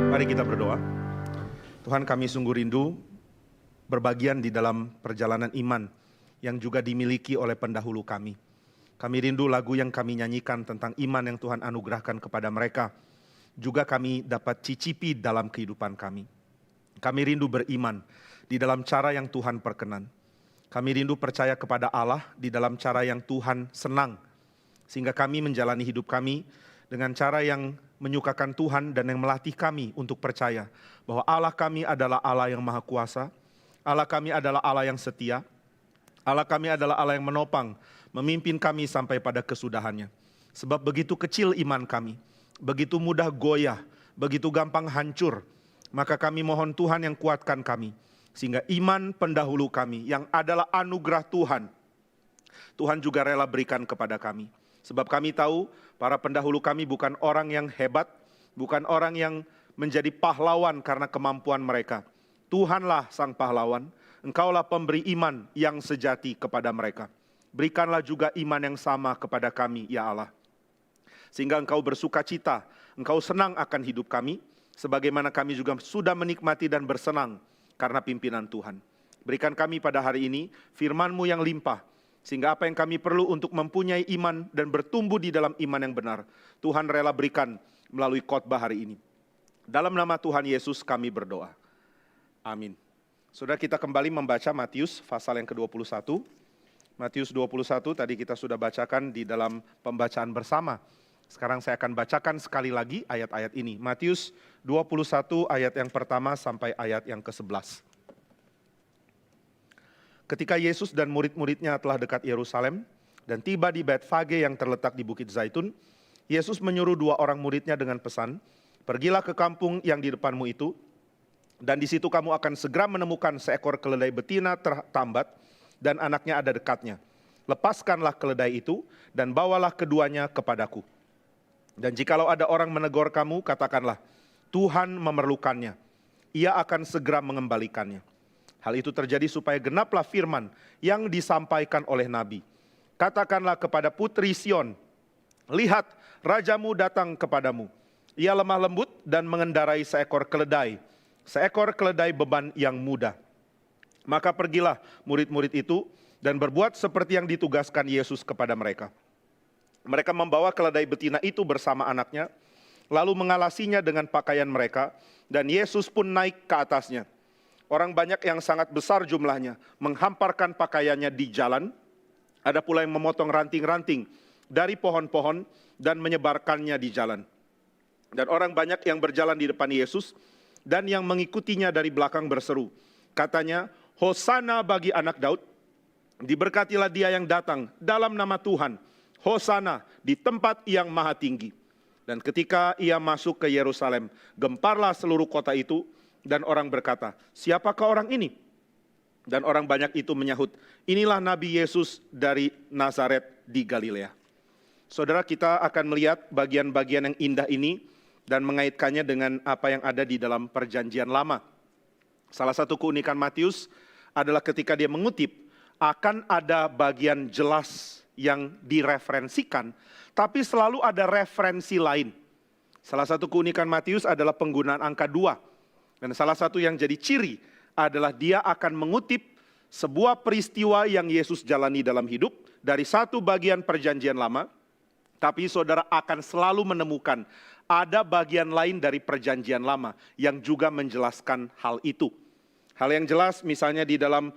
Mari kita berdoa. Tuhan, kami sungguh rindu berbagian di dalam perjalanan iman yang juga dimiliki oleh pendahulu kami. Kami rindu lagu yang kami nyanyikan tentang iman yang Tuhan anugerahkan kepada mereka. Juga kami dapat cicipi dalam kehidupan kami. Kami rindu beriman di dalam cara yang Tuhan perkenan. Kami rindu percaya kepada Allah di dalam cara yang Tuhan senang. Sehingga kami menjalani hidup kami dengan cara yang menyukakan Tuhan dan yang melatih kami untuk percaya bahwa Allah kami adalah Allah yang maha kuasa, Allah kami adalah Allah yang setia, Allah kami adalah Allah yang menopang, memimpin kami sampai pada kesudahannya. Sebab begitu kecil iman kami, begitu mudah goyah, begitu gampang hancur, maka kami mohon Tuhan yang kuatkan kami, sehingga iman pendahulu kami yang adalah anugerah Tuhan, Tuhan juga rela berikan kepada kami. Sebab kami tahu para pendahulu kami bukan orang yang hebat, bukan orang yang menjadi pahlawan karena kemampuan mereka. Tuhanlah sang pahlawan, Engkaulah pemberi iman yang sejati kepada mereka. Berikanlah juga iman yang sama kepada kami, ya Allah. Sehingga Engkau bersuka cita, Engkau senang akan hidup kami, sebagaimana kami juga sudah menikmati dan bersenang karena pimpinan Tuhan. Berikan kami pada hari ini firman-Mu yang limpah, sehingga apa yang kami perlu untuk mempunyai iman dan bertumbuh di dalam iman yang benar, Tuhan rela berikan melalui khotbah hari ini. Dalam nama Tuhan Yesus kami berdoa. Amin. Saudara, kita kembali membaca Matius pasal yang ke-21. Matius 21 tadi kita sudah bacakan di dalam pembacaan bersama. Sekarang saya akan bacakan sekali lagi ayat-ayat ini. Matius 21 ayat yang pertama sampai ayat yang ke-11. Ketika Yesus dan murid-muridnya telah dekat Yerusalem dan tiba di Betfage yang terletak di Bukit Zaitun, Yesus menyuruh 2 orang muridnya dengan pesan, "Pergilah ke kampung yang di depanmu itu, dan di situ kamu akan segera menemukan seekor keledai betina tertambat dan anaknya ada dekatnya. Lepaskanlah keledai itu dan bawalah keduanya kepadaku. Dan jikalau ada orang menegur kamu, katakanlah, Tuhan memerlukannya. Ia akan segera mengembalikannya. Hal itu terjadi supaya genaplah firman yang disampaikan oleh Nabi. Katakanlah kepada putri Sion, lihat rajamu datang kepadamu. Ia lemah lembut dan mengendarai seekor keledai beban yang mudah." Maka pergilah murid-murid itu dan berbuat seperti yang ditugaskan Yesus kepada mereka. Mereka membawa keledai betina itu bersama anaknya, lalu mengalasinya dengan pakaian mereka, dan Yesus pun naik ke atasnya. Orang banyak yang sangat besar jumlahnya menghamparkan pakaiannya di jalan. Ada pula yang memotong ranting-ranting dari pohon-pohon dan menyebarkannya di jalan. Dan orang banyak yang berjalan di depan Yesus dan yang mengikutinya dari belakang berseru. Katanya, "Hosana bagi anak Daud, diberkatilah dia yang datang dalam nama Tuhan. Hosana di tempat yang maha tinggi." Dan ketika ia masuk ke Yerusalem, gemparlah seluruh kota itu. Dan orang berkata, "Siapakah orang ini?" Dan orang banyak itu menyahut, "Inilah Nabi Yesus dari Nazaret di Galilea." Saudara, kita akan melihat bagian-bagian yang indah ini dan mengaitkannya dengan apa yang ada di dalam perjanjian lama. Salah satu keunikan Matius adalah ketika dia mengutip, akan ada bagian jelas yang direferensikan, tapi selalu ada referensi lain. Salah satu keunikan Matius adalah penggunaan angka 2. Dan salah satu yang jadi ciri adalah dia akan mengutip sebuah peristiwa yang Yesus jalani dalam hidup dari satu bagian perjanjian lama, tapi saudara akan selalu menemukan ada bagian lain dari perjanjian lama yang juga menjelaskan hal itu. Hal yang jelas misalnya di dalam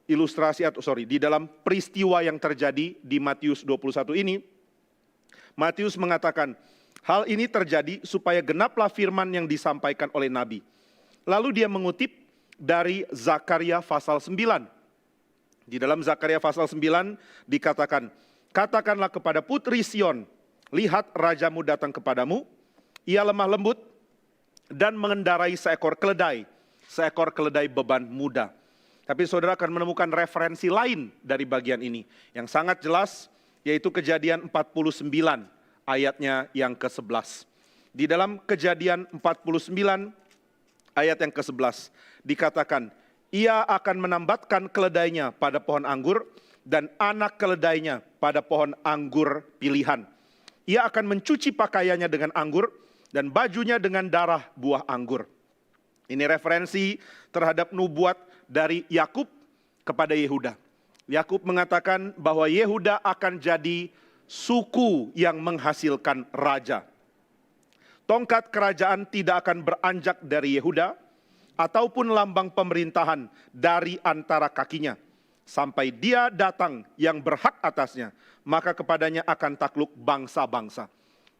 di dalam peristiwa yang terjadi di Matius 21 ini, Matius mengatakan, hal ini terjadi supaya genaplah firman yang disampaikan oleh Nabi. Lalu dia mengutip dari Zakaria pasal 9. Di dalam Zakaria pasal 9 dikatakan, "Katakanlah kepada putri Sion, lihat rajamu datang kepadamu, ia lemah lembut dan mengendarai seekor keledai beban muda." Tapi saudara akan menemukan referensi lain dari bagian ini yang sangat jelas, yaitu Kejadian 49 ayatnya yang ke-11. Di dalam Kejadian 49 ayat yang ke-11 dikatakan, "Ia akan menambatkan keledainya pada pohon anggur dan anak keledainya pada pohon anggur pilihan. Ia akan mencuci pakaiannya dengan anggur dan bajunya dengan darah buah anggur. Ini referensi terhadap nubuat dari Yakub kepada Yehuda. Yakub mengatakan bahwa Yehuda akan jadi suku yang menghasilkan raja. Tongkat kerajaan tidak akan beranjak dari Yehuda, ataupun lambang pemerintahan dari antara kakinya, sampai dia datang yang berhak atasnya, maka kepadanya akan takluk bangsa-bangsa.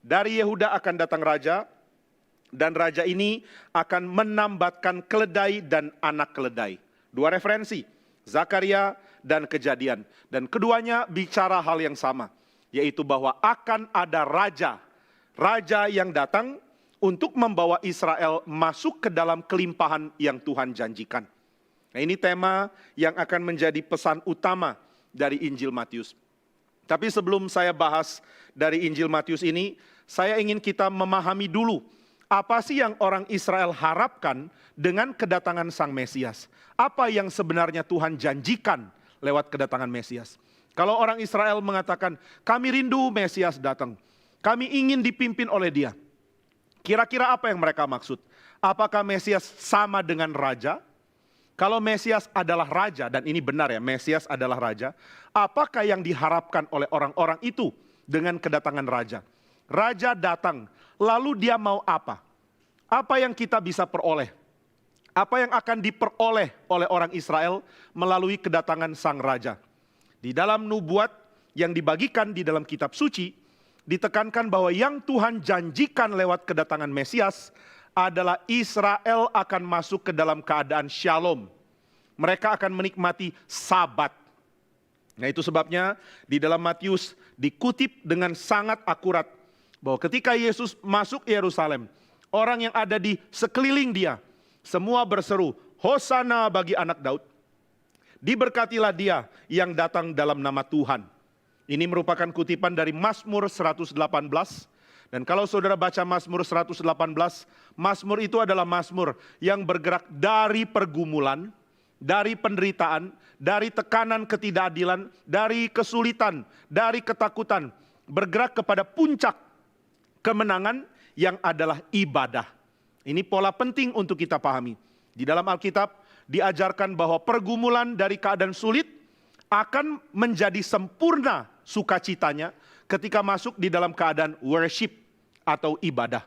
Dari Yehuda akan datang raja, dan raja ini akan menambatkan keledai dan anak keledai. Dua referensi, Zakaria dan Kejadian. Dan keduanya bicara hal yang sama, yaitu bahwa akan ada raja yang datang untuk membawa Israel masuk ke dalam kelimpahan yang Tuhan janjikan. Nah, ini tema yang akan menjadi pesan utama dari Injil Matius. Tapi sebelum saya bahas dari Injil Matius ini, saya ingin kita memahami dulu apa sih yang orang Israel harapkan dengan kedatangan Sang Mesias. Apa yang sebenarnya Tuhan janjikan lewat kedatangan Mesias. Kalau orang Israel mengatakan, kami rindu Mesias datang, kami ingin dipimpin oleh Dia. Kira-kira apa yang mereka maksud? Apakah Mesias sama dengan raja? Kalau Mesias adalah raja, dan ini benar ya, Mesias adalah raja, apakah yang diharapkan oleh orang-orang itu dengan kedatangan raja? Raja datang, lalu dia mau apa? Apa yang kita bisa peroleh? Apa yang akan diperoleh oleh orang Israel melalui kedatangan sang raja? Di dalam nubuat yang dibagikan di dalam kitab suci, ditekankan bahwa yang Tuhan janjikan lewat kedatangan Mesias adalah Israel akan masuk ke dalam keadaan shalom. Mereka akan menikmati Sabat. Nah, itu sebabnya di dalam Matius dikutip dengan sangat akurat bahwa ketika Yesus masuk Yerusalem, orang yang ada di sekeliling dia semua berseru, Hosana bagi anak Daud. Diberkatilah dia yang datang dalam nama Tuhan. Ini merupakan kutipan dari Mazmur 118. Dan kalau saudara baca Mazmur 118, Mazmur itu adalah Mazmur yang bergerak dari pergumulan, dari penderitaan, dari tekanan ketidakadilan, dari kesulitan, dari ketakutan, bergerak kepada puncak kemenangan yang adalah ibadah. Ini pola penting untuk kita pahami. Di dalam Alkitab diajarkan bahwa pergumulan dari keadaan sulit akan menjadi sempurna sukacitanya ketika masuk di dalam keadaan worship atau ibadah.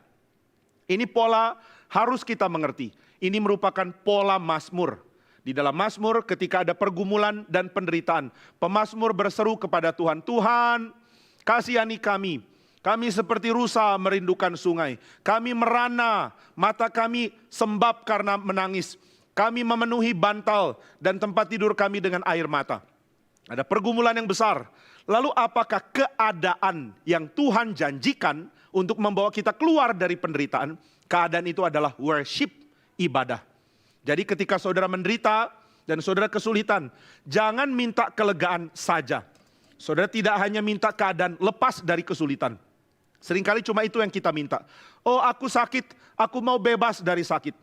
Ini pola harus kita mengerti. Ini merupakan pola Mazmur. Di dalam Mazmur ketika ada pergumulan dan penderitaan, pemazmur berseru kepada Tuhan, Tuhan kasihani kami. Kami seperti rusa merindukan sungai. Kami merana, mata kami sembab karena menangis. Kami memenuhi bantal dan tempat tidur kami dengan air mata. Ada pergumulan yang besar. Lalu apakah keadaan yang Tuhan janjikan untuk membawa kita keluar dari penderitaan? Keadaan itu adalah worship, ibadah. Jadi ketika saudara menderita dan saudara kesulitan, jangan minta kelegaan saja. Saudara tidak hanya minta keadaan lepas dari kesulitan. Seringkali cuma itu yang kita minta. Oh, aku sakit, aku mau bebas dari sakit.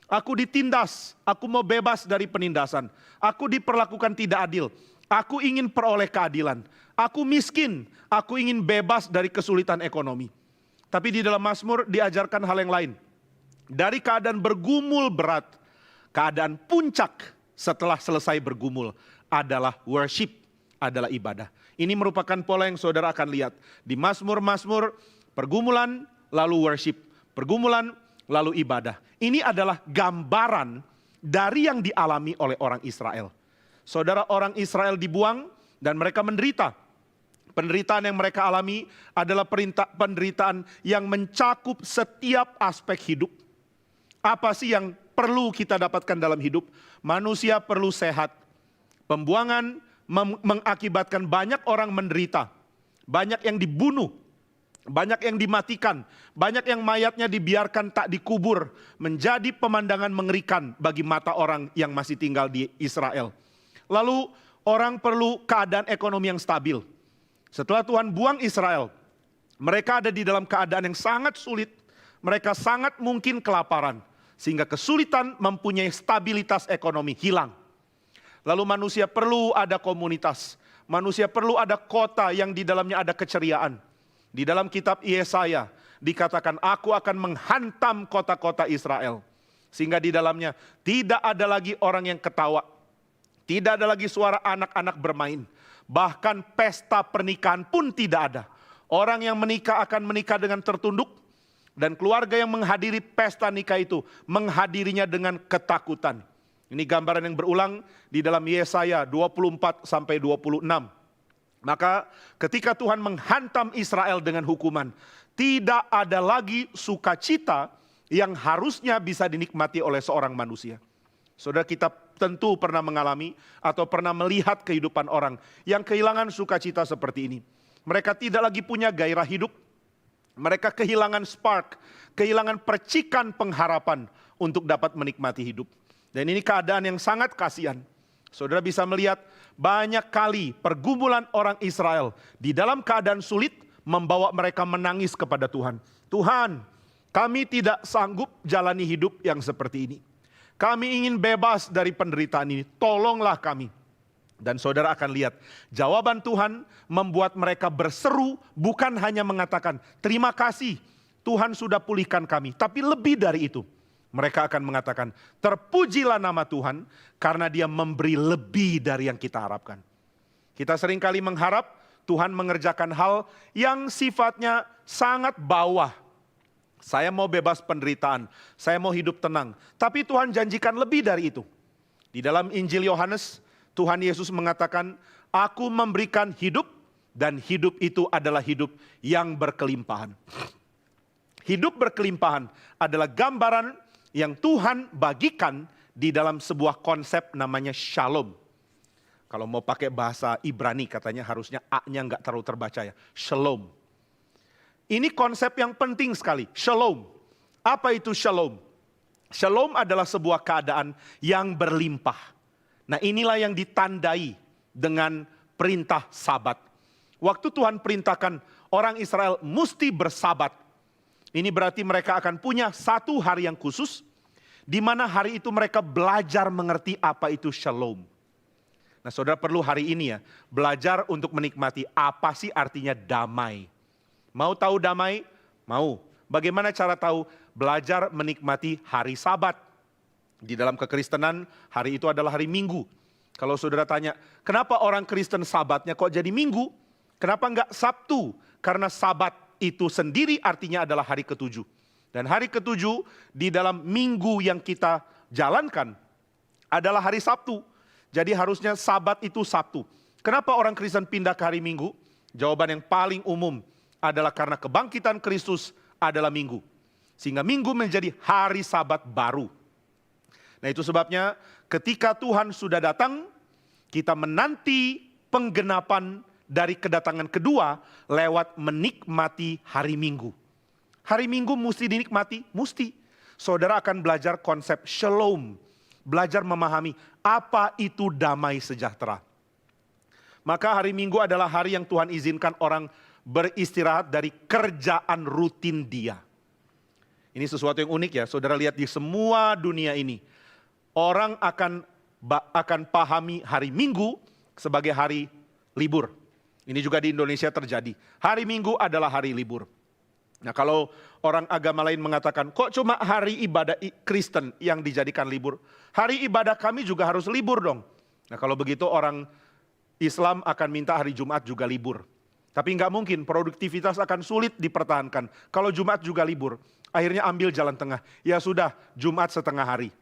Aku ditindas, aku mau bebas dari penindasan. Aku diperlakukan tidak adil. Aku ingin peroleh keadilan. Aku miskin, aku ingin bebas dari kesulitan ekonomi. Tapi di dalam Mazmur diajarkan hal yang lain. Dari keadaan bergumul berat, keadaan puncak setelah selesai bergumul adalah worship, adalah ibadah. Ini merupakan pola yang saudara akan lihat. Di Mazmur-Mazmur, pergumulan lalu worship, pergumulan lalu ibadah. Ini adalah gambaran dari yang dialami oleh orang Israel. Saudara, orang Israel dibuang dan mereka menderita. Penderitaan yang mereka alami adalah penderitaan yang mencakup setiap aspek hidup. Apa sih yang perlu kita dapatkan dalam hidup? Manusia perlu sehat. Pembuangan mengakibatkan banyak orang menderita. Banyak yang dibunuh. Banyak yang dimatikan. Banyak yang mayatnya dibiarkan tak dikubur. Menjadi pemandangan mengerikan bagi mata orang yang masih tinggal di Israel. Lalu orang perlu keadaan ekonomi yang stabil. Setelah Tuhan buang Israel, mereka ada di dalam keadaan yang sangat sulit. Mereka sangat mungkin kelaparan. Sehingga kesulitan mempunyai stabilitas ekonomi hilang. Lalu manusia perlu ada komunitas. Manusia perlu ada kota yang di dalamnya ada keceriaan. Di dalam kitab Yesaya dikatakan aku akan menghantam kota-kota Israel. Sehingga di dalamnya tidak ada lagi orang yang ketawa. Tidak ada lagi suara anak-anak bermain. Bahkan pesta pernikahan pun tidak ada. Orang yang menikah akan menikah dengan tertunduk. Dan keluarga yang menghadiri pesta nikah itu menghadirinya dengan ketakutan. Ini gambaran yang berulang di dalam Yesaya 24 sampai 26. Maka ketika Tuhan menghantam Israel dengan hukuman, tidak ada lagi sukacita yang harusnya bisa dinikmati oleh seorang manusia. Saudara, kita tentu pernah mengalami atau pernah melihat kehidupan orang yang kehilangan sukacita seperti ini. Mereka tidak lagi punya gairah hidup. Mereka kehilangan spark, kehilangan percikan pengharapan untuk dapat menikmati hidup. Dan ini keadaan yang sangat kasihan. Saudara bisa melihat banyak kali pergumulan orang Israel di dalam keadaan sulit membawa mereka menangis kepada Tuhan. Tuhan, kami tidak sanggup jalani hidup yang seperti ini. Kami ingin bebas dari penderitaan ini, tolonglah kami. Dan saudara akan lihat, jawaban Tuhan membuat mereka berseru, bukan hanya mengatakan, terima kasih Tuhan sudah pulihkan kami. Tapi lebih dari itu, mereka akan mengatakan, terpujilah nama Tuhan karena Dia memberi lebih dari yang kita harapkan. Kita seringkali mengharap Tuhan mengerjakan hal yang sifatnya sangat bawah. Saya mau bebas penderitaan, saya mau hidup tenang. Tapi Tuhan janjikan lebih dari itu. Di dalam Injil Yohanes, Tuhan Yesus mengatakan, aku memberikan hidup dan hidup itu adalah hidup yang berkelimpahan. Hidup berkelimpahan adalah gambaran yang Tuhan bagikan di dalam sebuah konsep namanya shalom. Kalau mau pakai bahasa Ibrani katanya harusnya A-nya nggak terlalu terbaca ya, shalom. Ini konsep yang penting sekali, shalom. Apa itu shalom? Shalom adalah sebuah keadaan yang berlimpah. Nah, inilah yang ditandai dengan perintah sabat. Waktu Tuhan perintahkan orang Israel mesti bersabat. Ini berarti mereka akan punya satu hari yang khusus, di mana hari itu mereka belajar mengerti apa itu shalom. Nah, saudara perlu hari ini ya, belajar untuk menikmati apa sih artinya damai. Mau tahu damai? Mau. Bagaimana cara tahu? Belajar menikmati hari Sabat. Di dalam kekristenan, hari itu adalah hari Minggu. Kalau saudara tanya, kenapa orang Kristen Sabatnya kok jadi Minggu? Kenapa enggak Sabtu? Karena Sabat itu sendiri artinya adalah hari ketujuh. Dan hari ketujuh di dalam minggu yang kita jalankan adalah hari Sabtu. Jadi harusnya Sabat itu Sabtu. Kenapa orang Kristen pindah ke hari Minggu? Jawaban yang paling umum adalah karena kebangkitan Kristus adalah Minggu. Sehingga Minggu menjadi hari Sabat baru. Nah, itu sebabnya ketika Tuhan sudah datang, kita menanti penggenapan dari kedatangan kedua lewat menikmati hari Minggu. Hari Minggu mesti dinikmati, mesti. Saudara akan belajar konsep shalom, belajar memahami apa itu damai sejahtera. Maka hari Minggu adalah hari yang Tuhan izinkan orang beristirahat dari kerjaan rutin dia. Ini sesuatu yang unik ya, saudara lihat di semua dunia ini. Orang akan pahami hari Minggu sebagai hari libur. Ini juga di Indonesia terjadi. Hari Minggu adalah hari libur. Nah, kalau orang agama lain mengatakan, kok cuma hari ibadah Kristen yang dijadikan libur? Hari ibadah kami juga harus libur dong. Nah, kalau begitu orang Islam akan minta hari Jumat juga libur. Tapi nggak mungkin, produktivitas akan sulit dipertahankan. Kalau Jumat juga libur, akhirnya ambil jalan tengah. Ya sudah, Jumat setengah hari.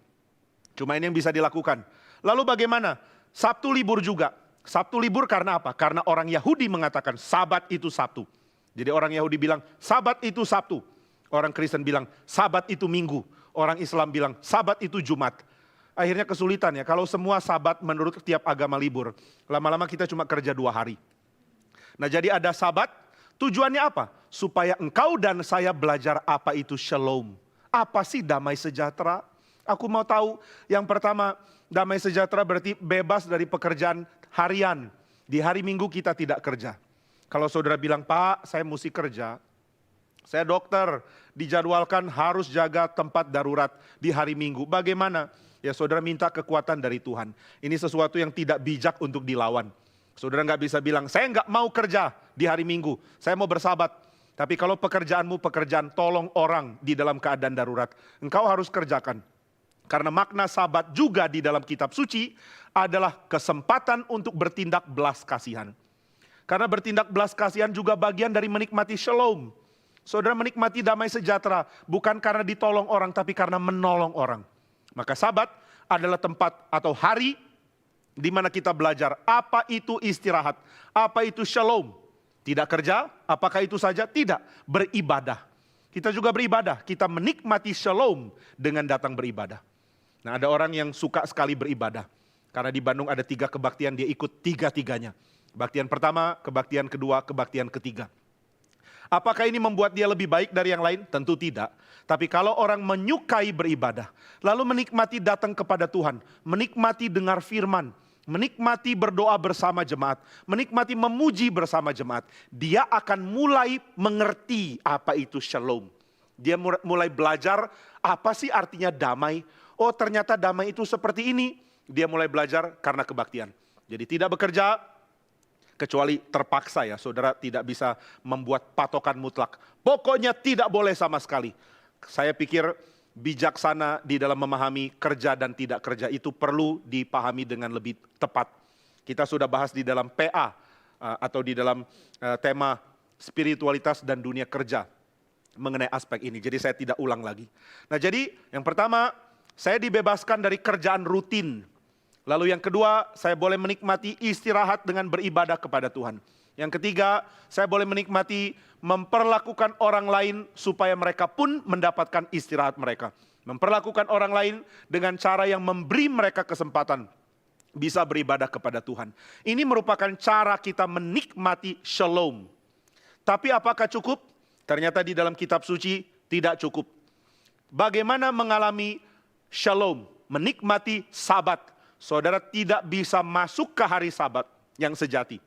Cuma ini yang bisa dilakukan. Lalu bagaimana? Sabtu libur juga. Sabtu libur karena apa? Karena orang Yahudi mengatakan Sabat itu Sabtu. Jadi orang Yahudi bilang Sabat itu Sabtu. Orang Kristen bilang Sabat itu Minggu. Orang Islam bilang Sabat itu Jumat. Akhirnya kesulitan ya. Kalau semua Sabat menurut tiap agama libur, lama-lama kita cuma kerja 2 hari. Nah, jadi ada Sabat, tujuannya apa? Supaya engkau dan saya belajar apa itu shalom. Apa sih damai sejahtera? Aku mau tahu. Yang pertama, damai sejahtera berarti bebas dari pekerjaan harian. Di hari Minggu kita tidak kerja. Kalau saudara bilang, Pak, saya mesti kerja. Saya dokter, dijadwalkan harus jaga tempat darurat di hari Minggu. Bagaimana? Ya saudara minta kekuatan dari Tuhan. Ini sesuatu yang tidak bijak untuk dilawan. Saudara nggak bisa bilang, saya nggak mau kerja di hari Minggu, saya mau bersabat. Tapi kalau pekerjaanmu pekerjaan tolong orang di dalam keadaan darurat, engkau harus kerjakan. Karena makna sabat juga di dalam kitab suci adalah kesempatan untuk bertindak belas kasihan. Karena bertindak belas kasihan juga bagian dari menikmati shalom. Saudara menikmati damai sejahtera bukan karena ditolong orang tapi karena menolong orang. Maka sabat adalah tempat atau hari di mana kita belajar apa itu istirahat, apa itu shalom. Tidak kerja, apakah itu saja? Tidak, beribadah. Kita juga beribadah, kita menikmati shalom dengan datang beribadah. Nah, ada orang yang suka sekali beribadah. Karena di Bandung ada 3 kebaktian, dia ikut 3-tiganya. Kebaktian pertama, kebaktian kedua, kebaktian ketiga. Apakah ini membuat dia lebih baik dari yang lain? Tentu tidak. Tapi kalau orang menyukai beribadah, lalu menikmati datang kepada Tuhan, menikmati dengar firman, menikmati berdoa bersama jemaat, menikmati memuji bersama jemaat, dia akan mulai mengerti apa itu shalom. Dia mulai belajar apa sih artinya damai. Oh ternyata damai itu seperti ini. Dia mulai belajar karena kebaktian. Jadi tidak bekerja kecuali terpaksa ya. Saudara tidak bisa membuat patokan mutlak. Pokoknya tidak boleh sama sekali. Saya pikir bijaksana di dalam memahami kerja dan tidak kerja itu perlu dipahami dengan lebih tepat. Kita sudah bahas di dalam PA atau di dalam tema spiritualitas dan dunia kerja mengenai aspek ini. Jadi saya tidak ulang lagi. Nah jadi yang pertama, saya dibebaskan dari kerjaan rutin. Lalu yang kedua, saya boleh menikmati istirahat dengan beribadah kepada Tuhan. Yang ketiga, saya boleh menikmati memperlakukan orang lain supaya mereka pun mendapatkan istirahat mereka. Memperlakukan orang lain dengan cara yang memberi mereka kesempatan bisa beribadah kepada Tuhan. Ini merupakan cara kita menikmati shalom. Tapi apakah cukup? Ternyata di dalam kitab suci tidak cukup. Bagaimana mengalami shalom, menikmati sabat? Saudara tidak bisa masuk ke hari sabat yang sejati.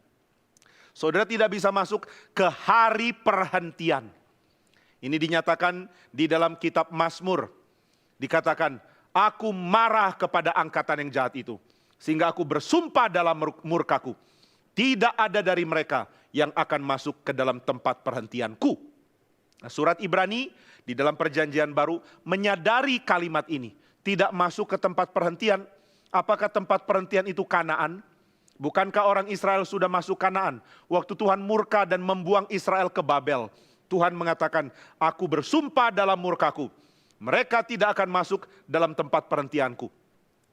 Saudara tidak bisa masuk ke hari perhentian. Ini dinyatakan di dalam kitab Mazmur. Dikatakan, aku marah kepada angkatan yang jahat itu. Sehingga aku bersumpah dalam murkaku. Tidak ada dari mereka yang akan masuk ke dalam tempat perhentianku. Nah, surat Ibrani di dalam perjanjian baru menyadari kalimat ini. Tidak masuk ke tempat perhentian. Apakah tempat perhentian itu Kanaan? Bukankah orang Israel sudah masuk Kanaan? Waktu Tuhan murka dan membuang Israel ke Babel. Tuhan mengatakan, aku bersumpah dalam murkaku. Mereka tidak akan masuk dalam tempat perhentianku.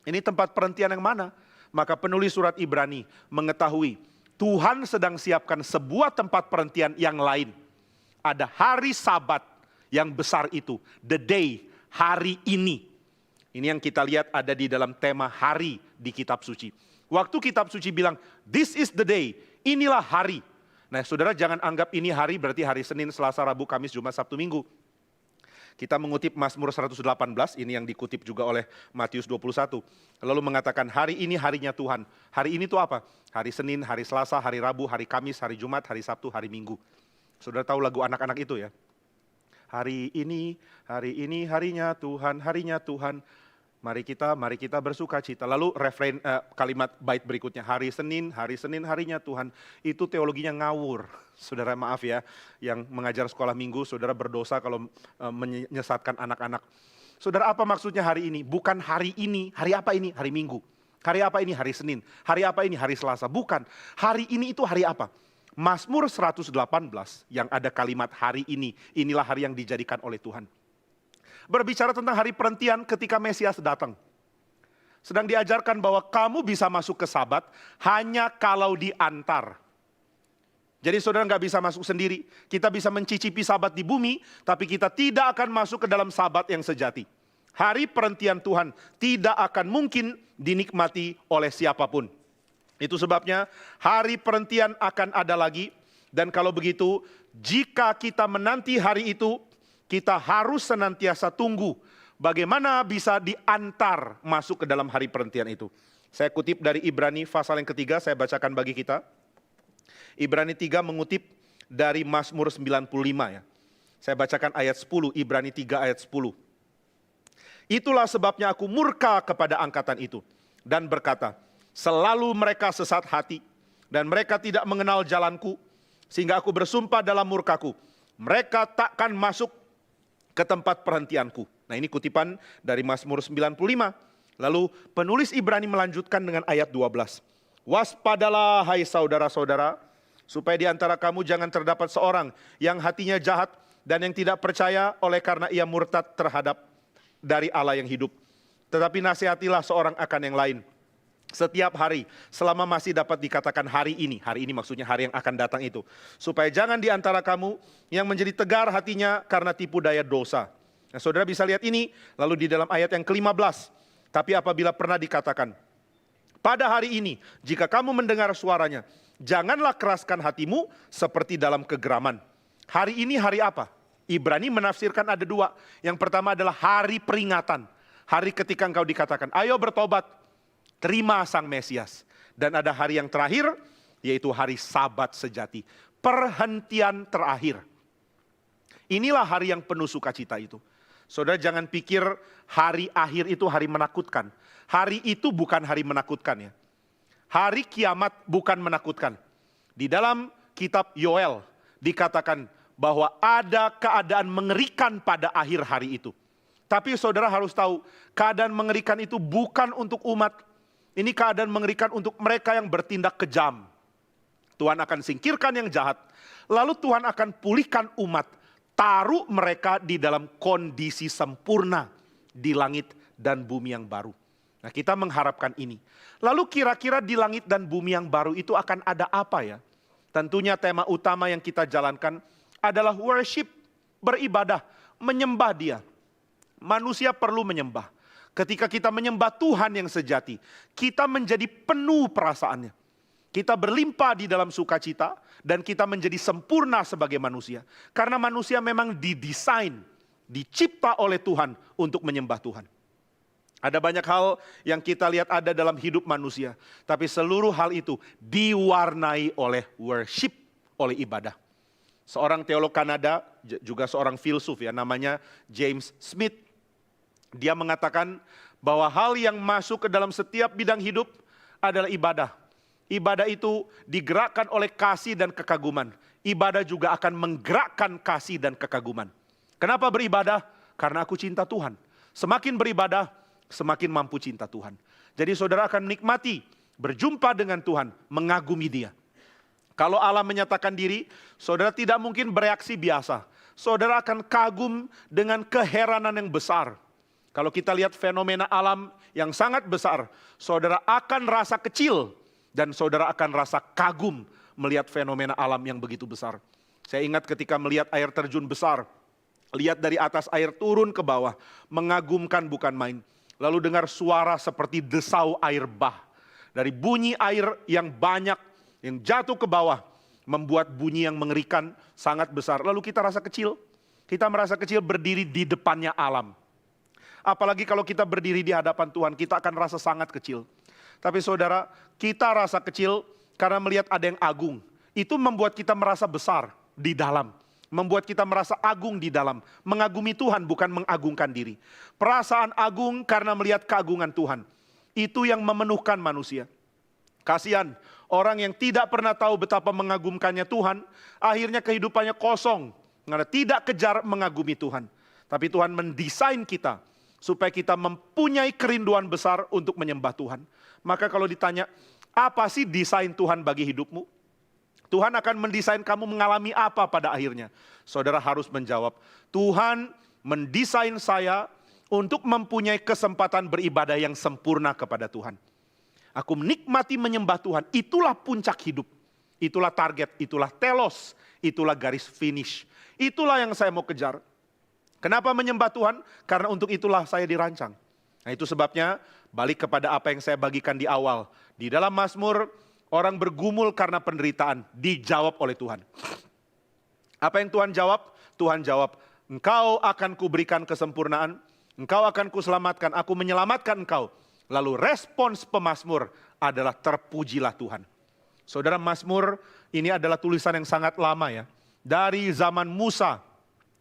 Ini tempat perhentian yang mana? Maka penulis surat Ibrani mengetahui Tuhan sedang siapkan sebuah tempat perhentian yang lain. Ada hari Sabat yang besar itu. The day, hari ini. Ini yang kita lihat ada di dalam tema hari di kitab suci. Waktu kitab suci bilang, this is the day, inilah hari. Nah saudara jangan anggap ini hari berarti hari Senin, Selasa, Rabu, Kamis, Jumat, Sabtu, Minggu. Kita mengutip Mazmur 118, ini yang dikutip juga oleh Matius 21. Lalu mengatakan hari ini harinya Tuhan. Hari ini itu apa? Hari Senin, hari Selasa, hari Rabu, hari Kamis, hari Jumat, hari Sabtu, hari Minggu. Saudara tahu lagu anak-anak itu ya? Hari ini harinya Tuhan, harinya Tuhan. Mari kita bersuka cita. Lalu refrain kalimat bait berikutnya, hari Senin harinya Tuhan. Itu teologinya ngawur. Saudara maaf ya, yang mengajar sekolah minggu, saudara berdosa kalau menyesatkan anak-anak. Saudara apa maksudnya hari ini? Bukan hari ini, hari apa ini? Hari Minggu. Hari apa ini? Hari Senin. Hari apa ini? Hari Selasa. Bukan. Hari ini itu hari apa? Mazmur 118 yang ada kalimat hari ini. Inilah hari yang dijadikan oleh Tuhan. Berbicara tentang hari perhentian ketika Mesias datang. Sedang diajarkan bahwa kamu bisa masuk ke Sabat hanya kalau diantar. Jadi saudara nggak bisa masuk sendiri. Kita bisa mencicipi Sabat di bumi, tapi kita tidak akan masuk ke dalam Sabat yang sejati. Hari perhentian Tuhan tidak akan mungkin dinikmati oleh siapapun. Itu sebabnya hari perhentian akan ada lagi. Dan kalau begitu, jika kita menanti hari itu, kita harus senantiasa tunggu bagaimana bisa diantar masuk ke dalam hari perhentian itu. Saya kutip dari Ibrani pasal yang ketiga, saya bacakan bagi kita. Ibrani 3 mengutip dari Mazmur 95 ya. Saya bacakan ayat 10, Ibrani 3 ayat 10. Itulah sebabnya aku murka kepada angkatan itu dan berkata, selalu mereka sesat hati dan mereka tidak mengenal jalanku, sehingga aku bersumpah dalam murkaku. Mereka takkan masuk ke tempat perhentianku. Nah, ini kutipan dari Mazmur 95. Lalu penulis Ibrani melanjutkan dengan ayat 12. Waspadalah hai saudara-saudara, supaya di antara kamu jangan terdapat seorang yang hatinya jahat dan yang tidak percaya oleh karena ia murtad terhadap dari Allah yang hidup. Tetapi nasihatilah seorang akan yang lain setiap hari, selama masih dapat dikatakan hari ini maksudnya hari yang akan datang itu. Supaya jangan di antara kamu yang menjadi tegar hatinya karena tipu daya dosa. Nah, saudara bisa lihat ini, lalu di dalam ayat yang ke-15. Tapi apabila pernah dikatakan, pada hari ini, jika kamu mendengar suaranya, janganlah keraskan hatimu seperti dalam kegeraman. Hari ini hari apa? Ibrani menafsirkan ada dua. Yang pertama adalah hari peringatan. Hari ketika engkau dikatakan, ayo bertobat, terima Sang Mesias. Dan ada hari yang terakhir, yaitu hari Sabat sejati. Perhentian terakhir. Inilah hari yang penuh sukacita itu. Saudara jangan pikir hari akhir itu hari menakutkan. Hari itu bukan hari menakutkan ya. Hari kiamat bukan menakutkan. Di dalam kitab Yoel dikatakan bahwa ada keadaan mengerikan pada akhir hari itu. Tapi saudara harus tahu, keadaan mengerikan itu bukan untuk umat. Ini keadaan mengerikan untuk mereka yang bertindak kejam. Tuhan akan singkirkan yang jahat. Lalu Tuhan akan pulihkan umat. Taruh mereka di dalam kondisi sempurna di langit dan bumi yang baru. Nah, kita mengharapkan ini. Lalu kira-kira di langit dan bumi yang baru itu akan ada apa ya? Tentunya tema utama yang kita jalankan adalah worship, beribadah, menyembah Dia. Manusia perlu menyembah. Ketika kita menyembah Tuhan yang sejati, kita menjadi penuh perasaannya. Kita berlimpah di dalam sukacita dan kita menjadi sempurna sebagai manusia. Karena manusia memang didesain, dicipta oleh Tuhan untuk menyembah Tuhan. Ada banyak hal yang kita lihat ada dalam hidup manusia. Tapi seluruh hal itu diwarnai oleh worship, oleh ibadah. Seorang teolog Kanada, juga seorang filsuf ya, namanya James Smith. Dia mengatakan bahwa hal yang masuk ke dalam setiap bidang hidup adalah ibadah. Ibadah itu digerakkan oleh kasih dan kekaguman. Ibadah juga akan menggerakkan kasih dan kekaguman. Kenapa beribadah? Karena aku cinta Tuhan. Semakin beribadah, semakin mampu cinta Tuhan. Jadi saudara akan menikmati berjumpa dengan Tuhan, mengagumi Dia. Kalau Allah menyatakan diri, saudara tidak mungkin bereaksi biasa. Saudara akan kagum dengan keheranan yang besar. Kalau kita lihat fenomena alam yang sangat besar, saudara akan rasa kecil. Dan saudara akan rasa kagum melihat fenomena alam yang begitu besar. Saya ingat ketika melihat air terjun besar. Lihat dari atas air turun ke bawah. Mengagumkan bukan main. Lalu dengar suara seperti desau air bah. Dari bunyi air yang banyak yang jatuh ke bawah. Membuat bunyi yang mengerikan sangat besar. Lalu kita rasa kecil. Kita merasa kecil berdiri di depannya alam. Apalagi kalau kita berdiri di hadapan Tuhan, kita akan rasa sangat kecil. Tapi saudara, kita rasa kecil karena melihat ada yang agung. Itu membuat kita merasa besar di dalam. Membuat kita merasa agung di dalam. Mengagumi Tuhan bukan mengagungkan diri. Perasaan agung karena melihat keagungan Tuhan. Itu yang memenuhkan manusia. Kasihan orang yang tidak pernah tahu betapa mengagumkannya Tuhan. Akhirnya kehidupannya kosong. Karena tidak kejar mengagumi Tuhan. Tapi Tuhan mendesain kita. Supaya kita mempunyai kerinduan besar untuk menyembah Tuhan. Maka kalau ditanya, apa sih desain Tuhan bagi hidupmu? Tuhan akan mendesain kamu mengalami apa pada akhirnya? Saudara harus menjawab, Tuhan mendesain saya untuk mempunyai kesempatan beribadah yang sempurna kepada Tuhan. Aku menikmati menyembah Tuhan, itulah puncak hidup. Itulah target, itulah telos, itulah garis finish. Itulah yang saya mau kejar. Kenapa menyembah Tuhan? Karena untuk itulah saya dirancang. Nah itu sebabnya balik kepada apa yang saya bagikan di awal. Di dalam Mazmur, orang bergumul karena penderitaan. Dijawab oleh Tuhan. Apa yang Tuhan jawab? Tuhan jawab, engkau akan kuberikan kesempurnaan. Engkau akan kuselamatkan. Aku menyelamatkan engkau. Lalu respons pemazmur adalah terpujilah Tuhan. Saudara, Mazmur ini adalah tulisan yang sangat lama ya. Dari zaman Musa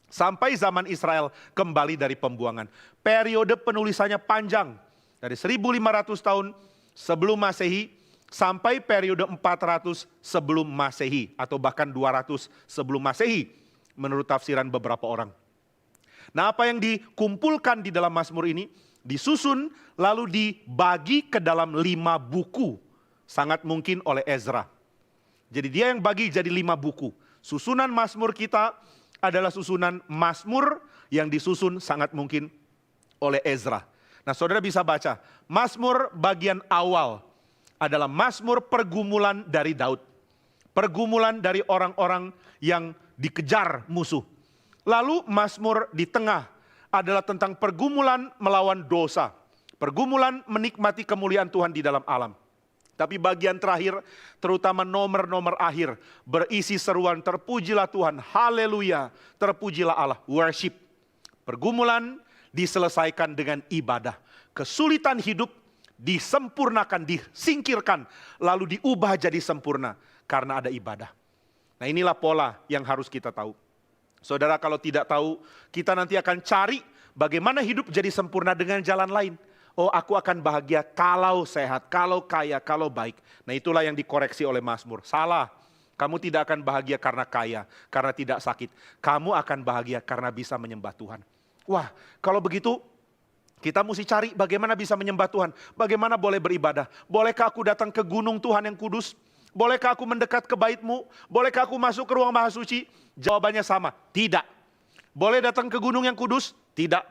sampai zaman Israel kembali dari pembuangan. Periode penulisannya panjang. Dari 1500 tahun sebelum Masehi sampai periode 400 sebelum Masehi. Atau bahkan 200 sebelum Masehi. menurut tafsiran beberapa orang. Nah, apa yang dikumpulkan di dalam Mazmur ini disusun lalu dibagi ke dalam 5 buku. Sangat mungkin oleh Ezra. Jadi dia yang bagi jadi 5 buku. Susunan Mazmur kita adalah susunan Mazmur yang disusun sangat mungkin oleh Ezra. Nah, saudara bisa baca, Mazmur bagian awal adalah Mazmur pergumulan dari Daud. Pergumulan dari orang-orang yang dikejar musuh. Lalu Mazmur di tengah adalah tentang pergumulan melawan dosa. Pergumulan menikmati kemuliaan Tuhan di dalam alam. Tapi bagian terakhir, terutama nomor-nomor akhir, berisi seruan terpujilah Tuhan, haleluya, terpujilah Allah, worship. Pergumulan diselesaikan dengan ibadah. Kesulitan hidup disempurnakan, disingkirkan, lalu diubah jadi sempurna karena ada ibadah. Nah, inilah pola yang harus kita tahu. Saudara, kalau tidak tahu, kita nanti akan cari bagaimana hidup jadi sempurna dengan jalan lain. Oh, aku akan bahagia kalau sehat, kalau kaya, kalau baik. Nah, itulah yang dikoreksi oleh Mazmur. Salah. Kamu tidak akan bahagia karena kaya, karena tidak sakit. Kamu akan bahagia karena bisa menyembah Tuhan. Wah, kalau begitu kita mesti cari bagaimana bisa menyembah Tuhan. Bagaimana boleh beribadah. Bolehkah aku datang ke gunung Tuhan yang kudus? Bolehkah aku mendekat ke bait-Mu? Bolehkah aku masuk ke ruang maha suci? Jawabannya sama, tidak. Boleh datang ke gunung yang kudus? Tidak.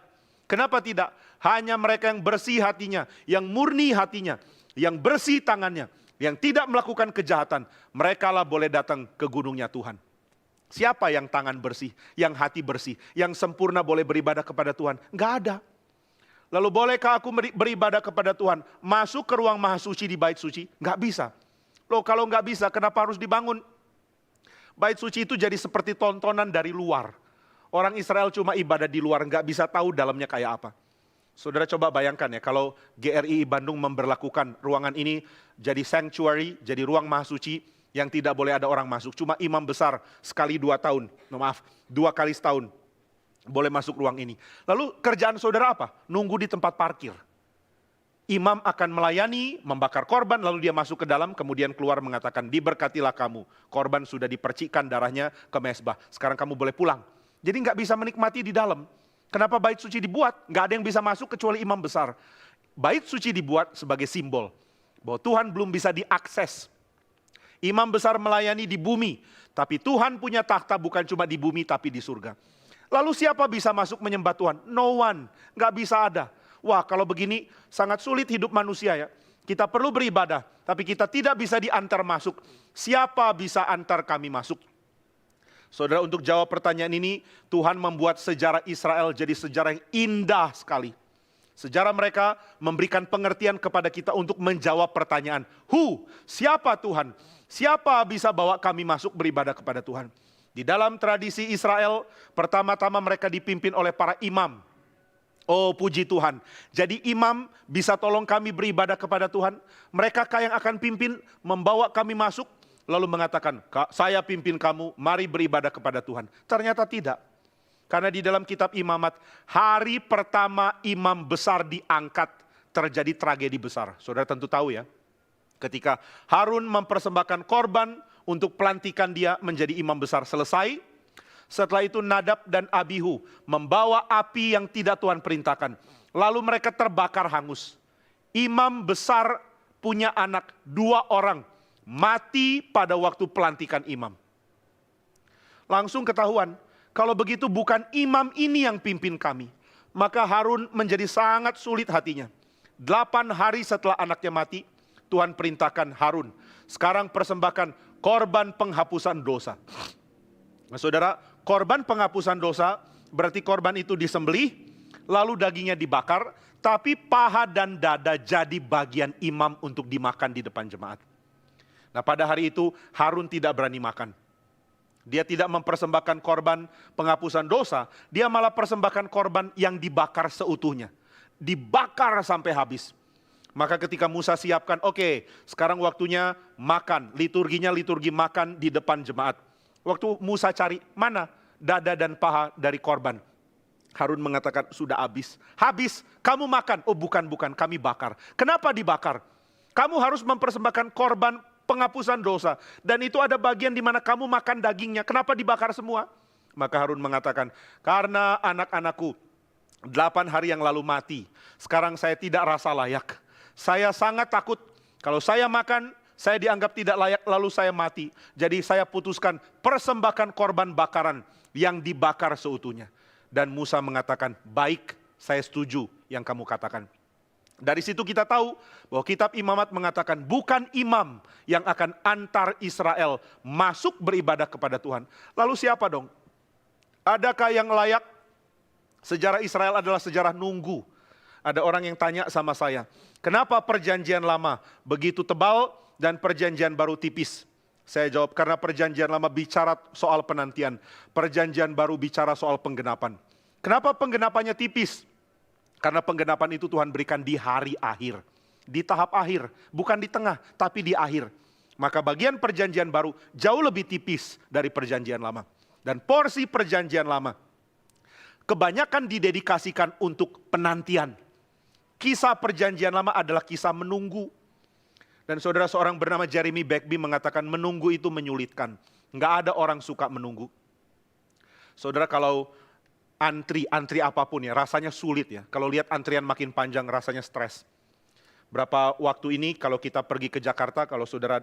Kenapa tidak? Hanya mereka yang bersih hatinya, yang murni hatinya, yang bersih tangannya, yang tidak melakukan kejahatan, merekalah boleh datang ke gunungnya Tuhan. Siapa yang tangan bersih, yang hati bersih, yang sempurna boleh beribadah kepada Tuhan? Enggak ada. Lalu bolehkah aku beribadah kepada Tuhan, masuk ke ruang maha suci di bait suci? Enggak bisa. Loh, kalau enggak bisa, kenapa harus dibangun? Bait suci itu jadi seperti tontonan dari luar. Orang Israel cuma ibadah di luar, enggak bisa tahu dalamnya kayak apa. Saudara coba bayangkan ya, kalau GRI Bandung memberlakukan ruangan ini jadi sanctuary, jadi ruang maha suci yang tidak boleh ada orang masuk. Cuma imam besar sekali 2 tahun, 2 kali setahun boleh masuk ruang ini. Lalu kerjaan saudara apa? Nunggu di tempat parkir. Imam akan melayani, membakar korban, lalu dia masuk ke dalam, kemudian keluar mengatakan, diberkatilah kamu. Korban sudah dipercikkan darahnya ke mezbah, sekarang kamu boleh pulang. Jadi nggak bisa menikmati di dalam. Kenapa bait suci dibuat? Nggak ada yang bisa masuk kecuali imam besar. Bait suci dibuat sebagai simbol bahwa Tuhan belum bisa diakses. Imam besar melayani di bumi, tapi Tuhan punya takhta bukan cuma di bumi tapi di surga. Lalu siapa bisa masuk menyembah Tuhan? No one, nggak bisa ada. Wah, kalau begini sangat sulit hidup manusia ya. Kita perlu beribadah, tapi kita tidak bisa diantar masuk. Siapa bisa antar kami masuk? Saudara, untuk jawab pertanyaan ini, Tuhan membuat sejarah Israel jadi sejarah yang indah sekali. Sejarah mereka memberikan pengertian kepada kita untuk menjawab pertanyaan, siapa Tuhan? Siapa bisa bawa kami masuk beribadah kepada Tuhan? Di dalam tradisi Israel, pertama-tama mereka dipimpin oleh para imam. Oh, puji Tuhan. Jadi imam bisa tolong kami beribadah kepada Tuhan. Mereka yang akan pimpin, membawa kami masuk. Lalu mengatakan, saya pimpin kamu, mari beribadah kepada Tuhan. Ternyata tidak. Karena di dalam kitab imamat, hari pertama imam besar diangkat, terjadi tragedi besar. Saudara tentu tahu ya. Ketika Harun mempersembahkan korban untuk pelantikan dia menjadi imam besar selesai. Setelah itu Nadab dan Abihu membawa api yang tidak Tuhan perintahkan. Lalu mereka terbakar hangus. Imam besar punya anak 2 orang. Mati pada waktu pelantikan imam. Langsung ketahuan, kalau begitu bukan imam ini yang pimpin kami. Maka Harun menjadi sangat sulit hatinya. 8 hari setelah anaknya mati, Tuhan perintahkan Harun, sekarang persembahkan korban penghapusan dosa. Nah, saudara, korban penghapusan dosa berarti korban itu disembelih, lalu dagingnya dibakar, tapi paha dan dada jadi bagian imam untuk dimakan di depan jemaat. Nah, pada hari itu Harun tidak berani makan. Dia tidak mempersembahkan korban penghapusan dosa, dia malah persembahkan korban yang dibakar seutuhnya. Dibakar sampai habis. Maka ketika Musa siapkan, oke, sekarang waktunya makan, liturginya liturgi makan di depan jemaat. Waktu Musa cari, mana dada dan paha dari korban? Harun mengatakan, sudah habis. Habis, kamu makan. Oh bukan, kami bakar. Kenapa dibakar? Kamu harus mempersembahkan korban penghapusan dosa. Dan itu ada bagian di mana kamu makan dagingnya. Kenapa dibakar semua? Maka Harun mengatakan, karena anak-anakku 8 hari yang lalu mati, sekarang saya tidak rasa layak. Saya sangat takut kalau saya makan, saya dianggap tidak layak lalu saya mati. Jadi saya putuskan persembahkan korban bakaran yang dibakar seutuhnya. Dan Musa mengatakan, baik, saya setuju yang kamu katakan. Dari situ kita tahu bahwa kitab Imamat mengatakan bukan imam yang akan antar Israel masuk beribadah kepada Tuhan. Lalu siapa dong? Adakah yang layak? Sejarah Israel adalah sejarah nunggu. Ada orang yang tanya sama saya, kenapa perjanjian lama begitu tebal dan perjanjian baru tipis? Saya jawab, karena perjanjian lama bicara soal penantian, perjanjian baru bicara soal penggenapan. Kenapa penggenapannya tipis? Karena penggenapan itu Tuhan berikan di hari akhir. Di tahap akhir, bukan di tengah, tapi di akhir. Maka bagian perjanjian baru jauh lebih tipis dari perjanjian lama. Dan porsi perjanjian lama kebanyakan didedikasikan untuk penantian. Kisah perjanjian lama adalah kisah menunggu. Dan saudara, seorang bernama Jeremy Begbie mengatakan menunggu itu menyulitkan. Nggak ada orang suka menunggu. Saudara, kalau antri apapun ya, rasanya sulit ya. Kalau lihat antrian makin panjang, rasanya stres. Berapa waktu ini kalau kita pergi ke Jakarta, kalau saudara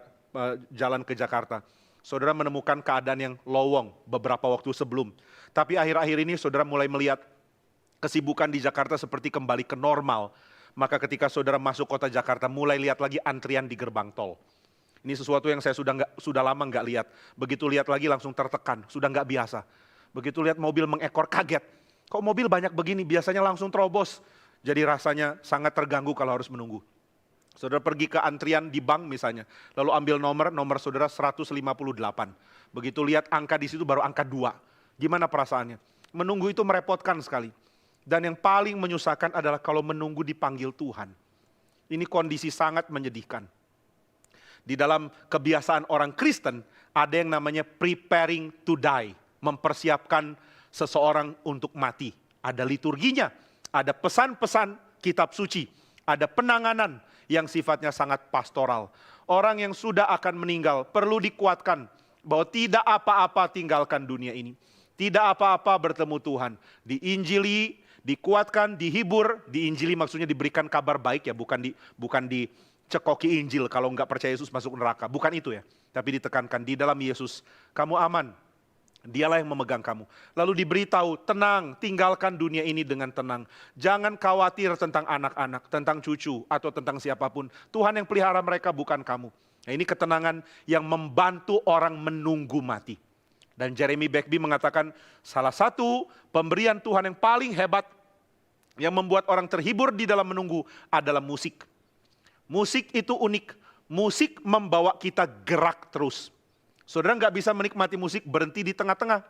jalan ke Jakarta, saudara menemukan keadaan yang lowong beberapa waktu sebelum. Tapi akhir-akhir ini saudara mulai melihat kesibukan di Jakarta seperti kembali ke normal. Maka ketika saudara masuk kota Jakarta, mulai lihat lagi antrian di gerbang tol. Ini sesuatu yang saya sudah lama nggak lihat. Begitu lihat lagi langsung tertekan, sudah nggak biasa. Begitu lihat mobil mengekor, kaget. Kok mobil banyak begini, biasanya langsung terobos. Jadi rasanya sangat terganggu kalau harus menunggu. Saudara pergi ke antrian di bank misalnya, lalu ambil nomor saudara 158. Begitu lihat angka di situ baru angka 2. Gimana perasaannya? Menunggu itu merepotkan sekali. Dan yang paling menyusahkan adalah kalau menunggu dipanggil Tuhan. Ini kondisi sangat menyedihkan. Di dalam kebiasaan orang Kristen, ada yang namanya preparing to die. Mempersiapkan seseorang untuk mati. Ada liturginya, ada pesan-pesan kitab suci, ada penanganan yang sifatnya sangat pastoral. Orang yang sudah akan meninggal perlu dikuatkan bahwa tidak apa-apa tinggalkan dunia ini. Tidak apa-apa bertemu Tuhan. Diinjili, dikuatkan, dihibur. Diinjili maksudnya diberikan kabar baik ya, bukan dicekoki Injil kalau nggak percaya Yesus masuk neraka. Bukan itu ya, tapi ditekankan di dalam Yesus kamu aman. Dialah yang memegang kamu. Lalu diberitahu, tenang, tinggalkan dunia ini dengan tenang. Jangan khawatir tentang anak-anak, tentang cucu, atau tentang siapapun. Tuhan yang pelihara mereka bukan kamu. Nah, ini ketenangan yang membantu orang menunggu mati. Dan Jeremy Begbie mengatakan, salah satu pemberian Tuhan yang paling hebat, yang membuat orang terhibur di dalam menunggu adalah musik. Musik itu unik. Musik membawa kita gerak terus. Saudara nggak bisa menikmati musik berhenti di tengah-tengah.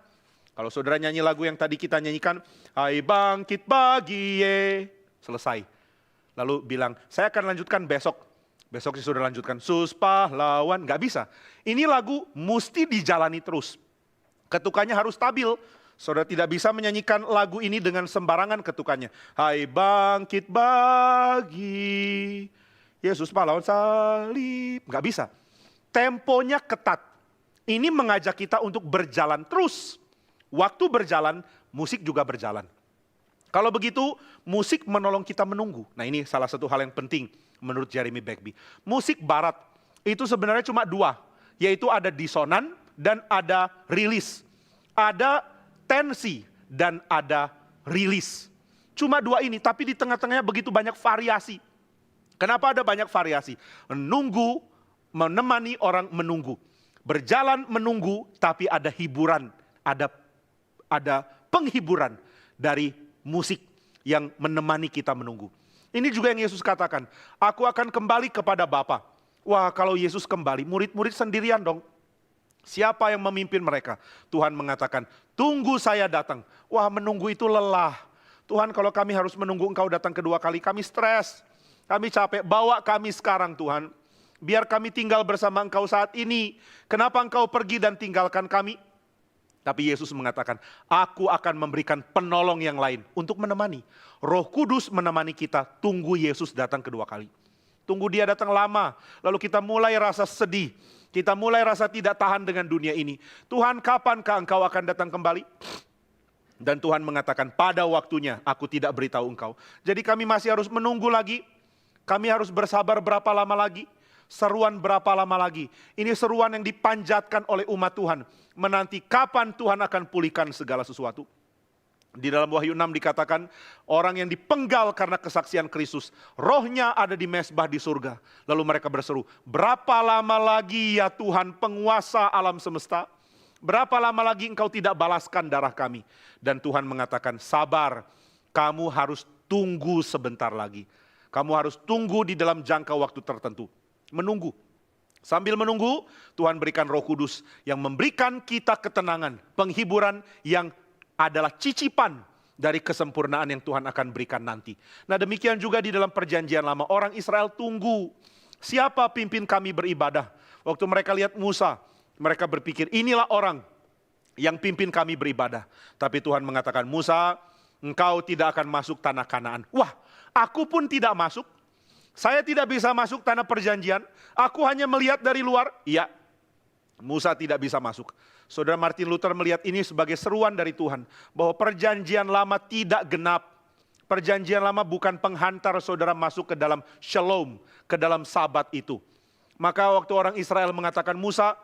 Kalau saudara nyanyi lagu yang tadi kita nyanyikan, hai bangkit pagi ye, selesai. Lalu bilang, saya akan lanjutkan besok. Besok sih saudara lanjutkan, sus pahlawan, nggak bisa. Ini lagu mesti dijalani terus. Ketukannya harus stabil. Saudara tidak bisa menyanyikan lagu ini dengan sembarangan ketukannya. Hai bangkit pagi, Yesus pahlawan salib. Nggak bisa. Temponya ketat. Ini mengajak kita untuk berjalan terus. Waktu berjalan, musik juga berjalan. Kalau begitu, musik menolong kita menunggu. Nah, ini salah satu hal yang penting menurut Jeremy Begbie. Musik barat itu sebenarnya cuma 2, yaitu ada disonan dan ada rilis. Ada tensi dan ada rilis. Cuma 2 ini, tapi di tengah-tengahnya begitu banyak variasi. Kenapa ada banyak variasi? Menunggu, menemani orang menunggu. Berjalan menunggu, tapi ada hiburan, ada penghiburan dari musik yang menemani kita menunggu. Ini juga yang Yesus katakan, aku akan kembali kepada Bapa. Wah, kalau Yesus kembali, murid-murid sendirian dong. Siapa yang memimpin mereka? Tuhan mengatakan, tunggu saya datang. Wah, menunggu itu lelah. Tuhan, kalau kami harus menunggu Engkau datang kedua kali, kami stres. Kami capek, bawa kami sekarang Tuhan. Biar kami tinggal bersama Engkau saat ini. Kenapa Engkau pergi dan tinggalkan kami? Tapi Yesus mengatakan, aku akan memberikan penolong yang lain untuk menemani. Roh Kudus menemani kita, tunggu Yesus datang kedua kali. Tunggu dia datang lama, lalu kita mulai rasa sedih. Kita mulai rasa tidak tahan dengan dunia ini. Tuhan, kapankah engkau akan datang kembali? Dan Tuhan mengatakan, pada waktunya aku tidak beritahu engkau. Jadi kami masih harus menunggu lagi. Kami harus bersabar berapa lama lagi? Seruan berapa lama lagi? Ini seruan yang dipanjatkan oleh umat Tuhan. Menanti kapan Tuhan akan pulihkan segala sesuatu. Di dalam Wahyu 6 dikatakan, orang yang dipenggal karena kesaksian Kristus, rohnya ada di mezbah di surga. Lalu mereka berseru, berapa lama lagi ya Tuhan penguasa alam semesta? Berapa lama lagi engkau tidak balaskan darah kami? Dan Tuhan mengatakan, sabar, kamu harus tunggu sebentar lagi. Kamu harus tunggu di dalam jangka waktu tertentu. Menunggu. Sambil menunggu, Tuhan berikan Roh Kudus yang memberikan kita ketenangan, penghiburan yang adalah cicipan dari kesempurnaan yang Tuhan akan berikan nanti. Nah, demikian juga di dalam perjanjian lama, orang Israel tunggu. Siapa pimpin kami beribadah? Waktu mereka lihat Musa, mereka berpikir inilah orang yang pimpin kami beribadah. Tapi Tuhan mengatakan, Musa, engkau tidak akan masuk tanah Kanaan. Wah, aku pun tidak masuk. Saya tidak bisa masuk tanah perjanjian. Aku hanya melihat dari luar. Iya, Musa tidak bisa masuk. Saudara Martin Luther melihat ini sebagai seruan dari Tuhan. Bahwa perjanjian lama tidak genap. Perjanjian lama bukan penghantar saudara masuk ke dalam shalom, ke dalam sabat itu. Maka waktu orang Israel mengatakan, Musa,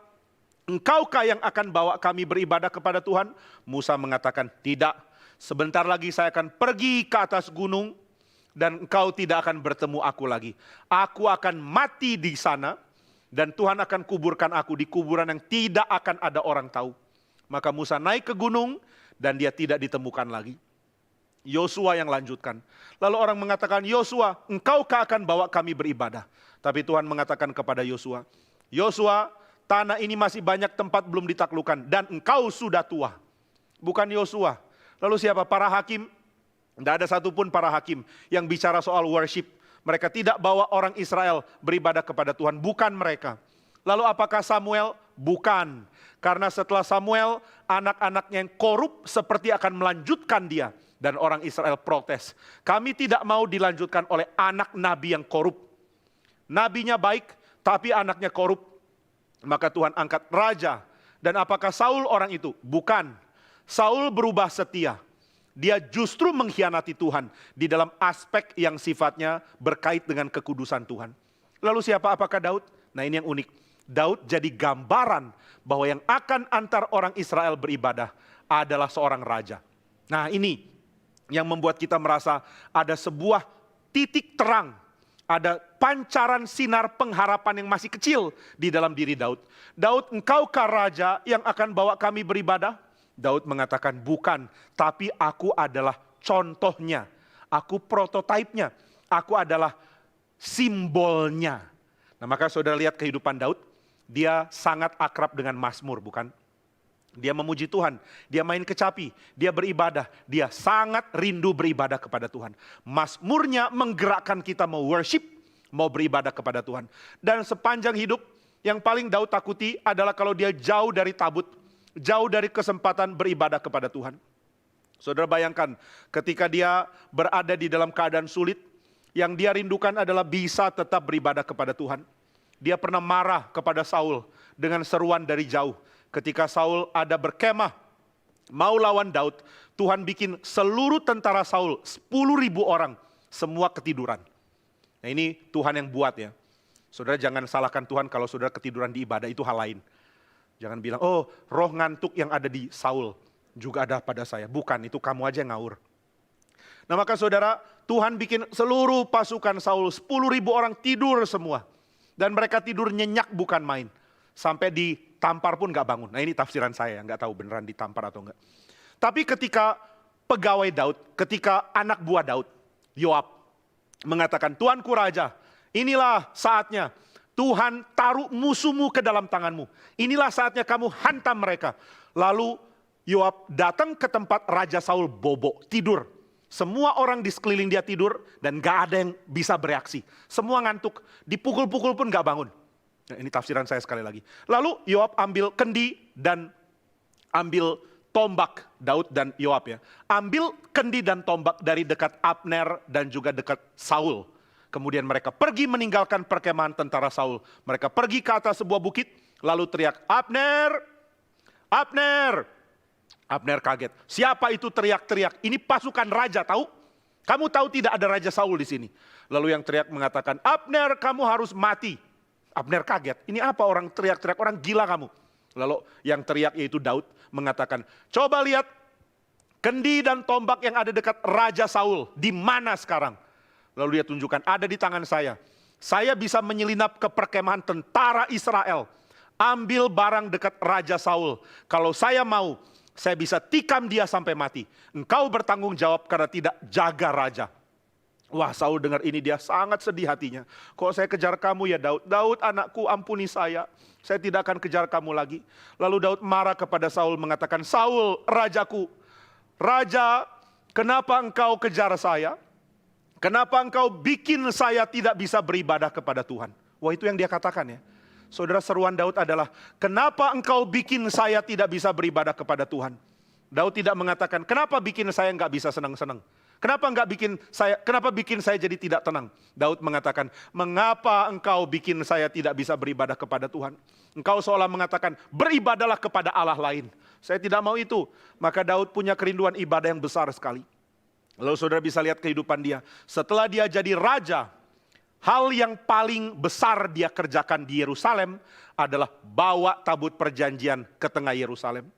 engkaukah yang akan bawa kami beribadah kepada Tuhan? Musa mengatakan, tidak. Sebentar lagi saya akan pergi ke atas gunung dan engkau tidak akan bertemu aku lagi. Aku akan mati di sana. Dan Tuhan akan kuburkan aku di kuburan yang tidak akan ada orang tahu. Maka Musa naik ke gunung dan dia tidak ditemukan lagi. Yosua yang lanjutkan. Lalu orang mengatakan, Yosua, engkaukah akan bawa kami beribadah? Tapi Tuhan mengatakan kepada Yosua, Yosua, tanah ini masih banyak tempat belum ditaklukkan dan engkau sudah tua. Bukan Yosua. Lalu siapa? Para hakim. Tidak ada satupun para hakim yang bicara soal worship. Mereka tidak bawa orang Israel beribadah kepada Tuhan, bukan mereka. Lalu apakah Samuel? Bukan. Karena setelah Samuel, anak-anaknya yang korup seperti akan melanjutkan dia. Dan orang Israel protes. Kami tidak mau dilanjutkan oleh anak nabi yang korup. Nabinya baik, tapi anaknya korup. Maka Tuhan angkat raja. Dan apakah Saul orang itu? Bukan. Saul berubah setia. Dia justru mengkhianati Tuhan di dalam aspek yang sifatnya berkait dengan kekudusan Tuhan. Lalu siapa? Apakah Daud? Nah, ini yang unik. Daud jadi gambaran bahwa yang akan antar orang Israel beribadah adalah seorang raja. Nah, ini yang membuat kita merasa ada sebuah titik terang. Ada pancaran sinar pengharapan yang masih kecil di dalam diri Daud. Daud, engkaukah raja yang akan bawa kami beribadah? Daud mengatakan, bukan, tapi aku adalah contohnya. Aku prototipenya. Aku adalah simbolnya. Nah, maka saudara lihat kehidupan Daud. Dia sangat akrab dengan Mazmur, bukan? Dia memuji Tuhan. Dia main kecapi. Dia beribadah. Dia sangat rindu beribadah kepada Tuhan. Mazmurnya menggerakkan kita mau worship, mau beribadah kepada Tuhan. Dan sepanjang hidup, yang paling Daud takuti adalah kalau dia jauh dari tabut. Jauh dari kesempatan beribadah kepada Tuhan. Saudara bayangkan ketika dia berada di dalam keadaan sulit, yang dia rindukan adalah bisa tetap beribadah kepada Tuhan. Dia pernah marah kepada Saul dengan seruan dari jauh. Ketika Saul ada berkemah, mau lawan Daud, Tuhan bikin seluruh tentara Saul, 10.000 orang, semua ketiduran. Nah, ini Tuhan yang buat ya. Saudara jangan salahkan Tuhan kalau saudara ketiduran di ibadah, itu hal lain. Jangan bilang, oh roh ngantuk yang ada di Saul juga ada pada saya. Bukan, itu kamu aja yang ngawur. Nah, maka saudara, Tuhan bikin seluruh pasukan Saul, 10.000 orang tidur semua. Dan mereka tidur nyenyak bukan main. Sampai ditampar pun gak bangun. Nah, ini tafsiran saya, gak tahu beneran ditampar atau enggak. Tapi ketika pegawai Daud, ketika anak buah Daud, Yoab, mengatakan, Tuanku Raja, inilah saatnya. Tuhan taruh musuhmu ke dalam tanganmu. Inilah saatnya kamu hantam mereka. Lalu Yoab datang ke tempat Raja Saul bobo, tidur. Semua orang di sekeliling dia tidur dan gak ada yang bisa bereaksi. Semua ngantuk, dipukul-pukul pun gak bangun. Nah, ini tafsiran saya sekali lagi. Lalu Yoab ambil kendi dan ambil tombak, Daud dan Yoab ya. Ambil kendi dan tombak dari dekat Abner dan juga dekat Saul. Kemudian mereka pergi meninggalkan perkemahan tentara Saul. Mereka pergi ke atas sebuah bukit, lalu teriak, Abner, Abner. Abner kaget. Siapa itu teriak-teriak? Ini pasukan raja, tahu? Kamu tahu tidak ada Raja Saul di sini? Lalu yang teriak mengatakan, Abner, kamu harus mati. Abner kaget. Ini apa orang teriak-teriak? Orang gila kamu. Lalu yang teriak yaitu Daud mengatakan, coba lihat kendi dan tombak yang ada dekat Raja Saul. Di mana sekarang? Lalu dia tunjukkan, ada di tangan saya. Saya bisa menyelinap ke perkemahan tentara Israel. Ambil barang dekat Raja Saul. Kalau saya mau, saya bisa tikam dia sampai mati. Engkau bertanggung jawab karena tidak jaga raja. Wah, Saul dengar ini dia sangat sedih hatinya. Kok saya kejar kamu ya Daud? Daud anakku, ampuni saya. Saya tidak akan kejar kamu lagi. Lalu Daud marah kepada Saul mengatakan, Saul, rajaku. Raja, kenapa engkau kejar saya? Kenapa engkau bikin saya tidak bisa beribadah kepada Tuhan? Wah, itu yang dia katakan ya. Saudara, seruan Daud adalah, kenapa engkau bikin saya tidak bisa beribadah kepada Tuhan? Daud tidak mengatakan, kenapa bikin saya nggak bisa senang-senang? Kenapa bikin saya jadi tidak tenang? Daud mengatakan, mengapa engkau bikin saya tidak bisa beribadah kepada Tuhan? Engkau seolah mengatakan, beribadahlah kepada Allah lain. Saya tidak mau itu. Maka Daud punya kerinduan ibadah yang besar sekali. Lalu saudara bisa lihat kehidupan dia. Setelah dia jadi raja, hal yang paling besar dia kerjakan di Yerusalem adalah bawa tabut perjanjian ke tengah Yerusalem.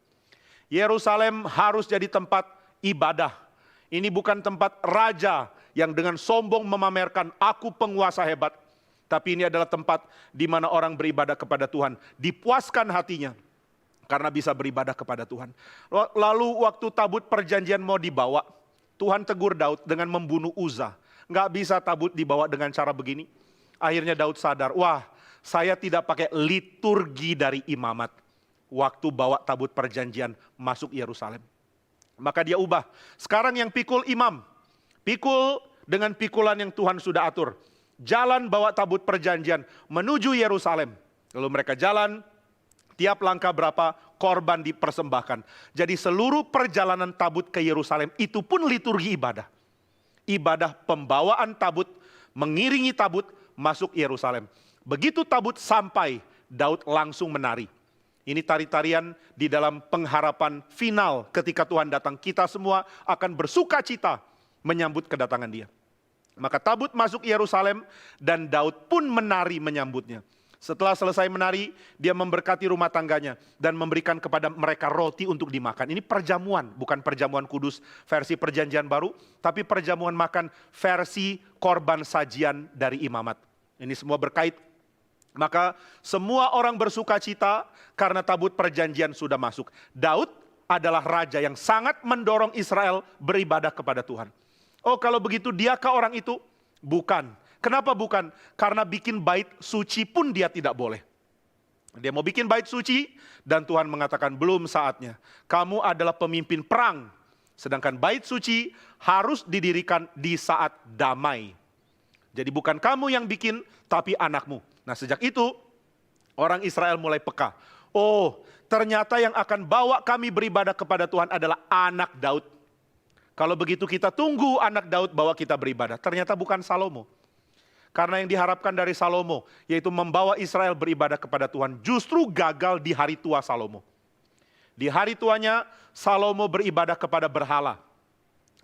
Yerusalem harus jadi tempat ibadah. Ini bukan tempat raja yang dengan sombong memamerkan aku penguasa hebat. Tapi ini adalah tempat di mana orang beribadah kepada Tuhan. Dipuaskan hatinya karena bisa beribadah kepada Tuhan. Lalu waktu tabut perjanjian mau dibawa, Tuhan tegur Daud dengan membunuh Uza. Nggak bisa tabut dibawa dengan cara begini. Akhirnya Daud sadar, wah saya tidak pakai liturgi dari imamat. Waktu bawa tabut perjanjian masuk Yerusalem. Maka dia ubah. Sekarang yang pikul imam. Pikul dengan pikulan yang Tuhan sudah atur. Jalan bawa tabut perjanjian menuju Yerusalem. Lalu mereka jalan, tiap langkah berapa korban dipersembahkan. Jadi seluruh perjalanan tabut ke Yerusalem itu pun liturgi ibadah. Ibadah pembawaan tabut, mengiringi tabut masuk Yerusalem. Begitu tabut sampai, Daud langsung menari. Ini tari-tarian di dalam pengharapan final ketika Tuhan datang. Kita semua akan bersuka cita menyambut kedatangan dia. Maka tabut masuk Yerusalem dan Daud pun menari menyambutnya. Setelah selesai menari, dia memberkati rumah tangganya dan memberikan kepada mereka roti untuk dimakan. Ini perjamuan, bukan perjamuan kudus versi perjanjian baru, tapi perjamuan makan versi korban sajian dari imamat. Ini semua berkait. Maka semua orang bersuka cita karena tabut perjanjian sudah masuk. Daud adalah raja yang sangat mendorong Israel beribadah kepada Tuhan. Oh, kalau begitu diakah orang itu? Bukan. Kenapa bukan? Karena bikin bait suci pun dia tidak boleh. Dia mau bikin bait suci dan Tuhan mengatakan belum saatnya. Kamu adalah pemimpin perang. Sedangkan bait suci harus didirikan di saat damai. Jadi bukan kamu yang bikin, tapi anakmu. Nah sejak itu orang Israel mulai peka. Oh, ternyata yang akan bawa kami beribadah kepada Tuhan adalah anak Daud. Kalau begitu kita tunggu anak Daud bawa kita beribadah. Ternyata bukan Salomo. Karena yang diharapkan dari Salomo, yaitu membawa Israel beribadah kepada Tuhan, justru gagal di hari tua Salomo. Di hari tuanya, Salomo beribadah kepada berhala.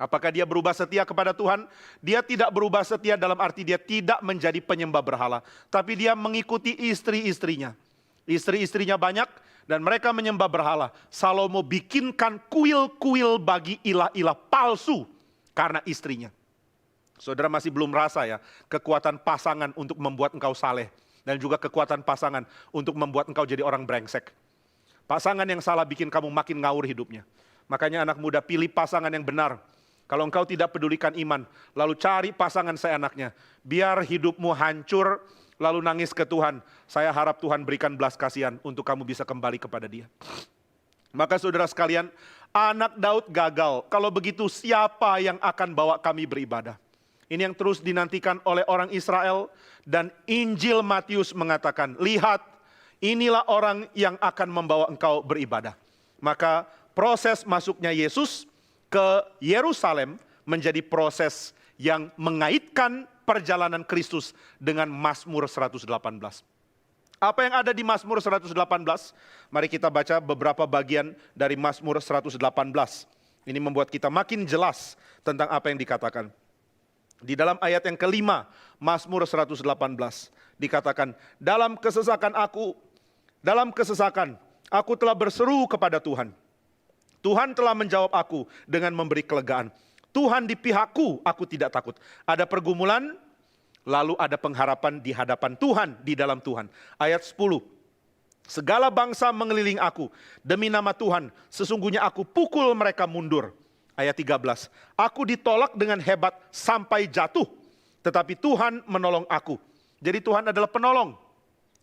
Apakah dia berubah setia kepada Tuhan? Dia tidak berubah setia dalam arti dia tidak menjadi penyembah berhala. Tapi dia mengikuti istri-istrinya. Istri-istrinya banyak dan mereka menyembah berhala. Salomo bikinkan kuil-kuil bagi ilah-ilah palsu karena istrinya. Saudara masih belum rasa ya kekuatan pasangan untuk membuat engkau saleh. Dan juga kekuatan pasangan untuk membuat engkau jadi orang brengsek. Pasangan yang salah bikin kamu makin ngawur hidupnya. Makanya anak muda pilih pasangan yang benar. Kalau engkau tidak pedulikan iman, lalu cari pasangan seenaknya. Biar hidupmu hancur, lalu nangis ke Tuhan. Saya harap Tuhan berikan belas kasihan untuk kamu bisa kembali kepada dia. Maka saudara sekalian, anak Daud gagal. Kalau begitu siapa yang akan bawa kami beribadah? Ini yang terus dinantikan oleh orang Israel. Dan Injil Matius mengatakan, lihat inilah orang yang akan membawa engkau beribadah. Maka proses masuknya Yesus ke Yerusalem menjadi proses yang mengaitkan perjalanan Kristus dengan Mazmur 118. Apa yang ada di Mazmur 118? Mari kita baca beberapa bagian dari Mazmur 118. Ini membuat kita makin jelas tentang apa yang dikatakan. Di dalam ayat yang kelima, Mazmur 118 dikatakan, dalam kesesakan aku telah berseru kepada Tuhan. Tuhan telah menjawab aku dengan memberi kelegaan. Tuhan di pihakku, aku tidak takut. Ada pergumulan, lalu ada pengharapan di hadapan Tuhan, di dalam Tuhan. Ayat 10, segala bangsa mengelilingi aku, demi nama Tuhan, sesungguhnya aku pukul mereka mundur. Ayat 13, aku ditolak dengan hebat sampai jatuh, tetapi Tuhan menolong aku. Jadi Tuhan adalah penolong.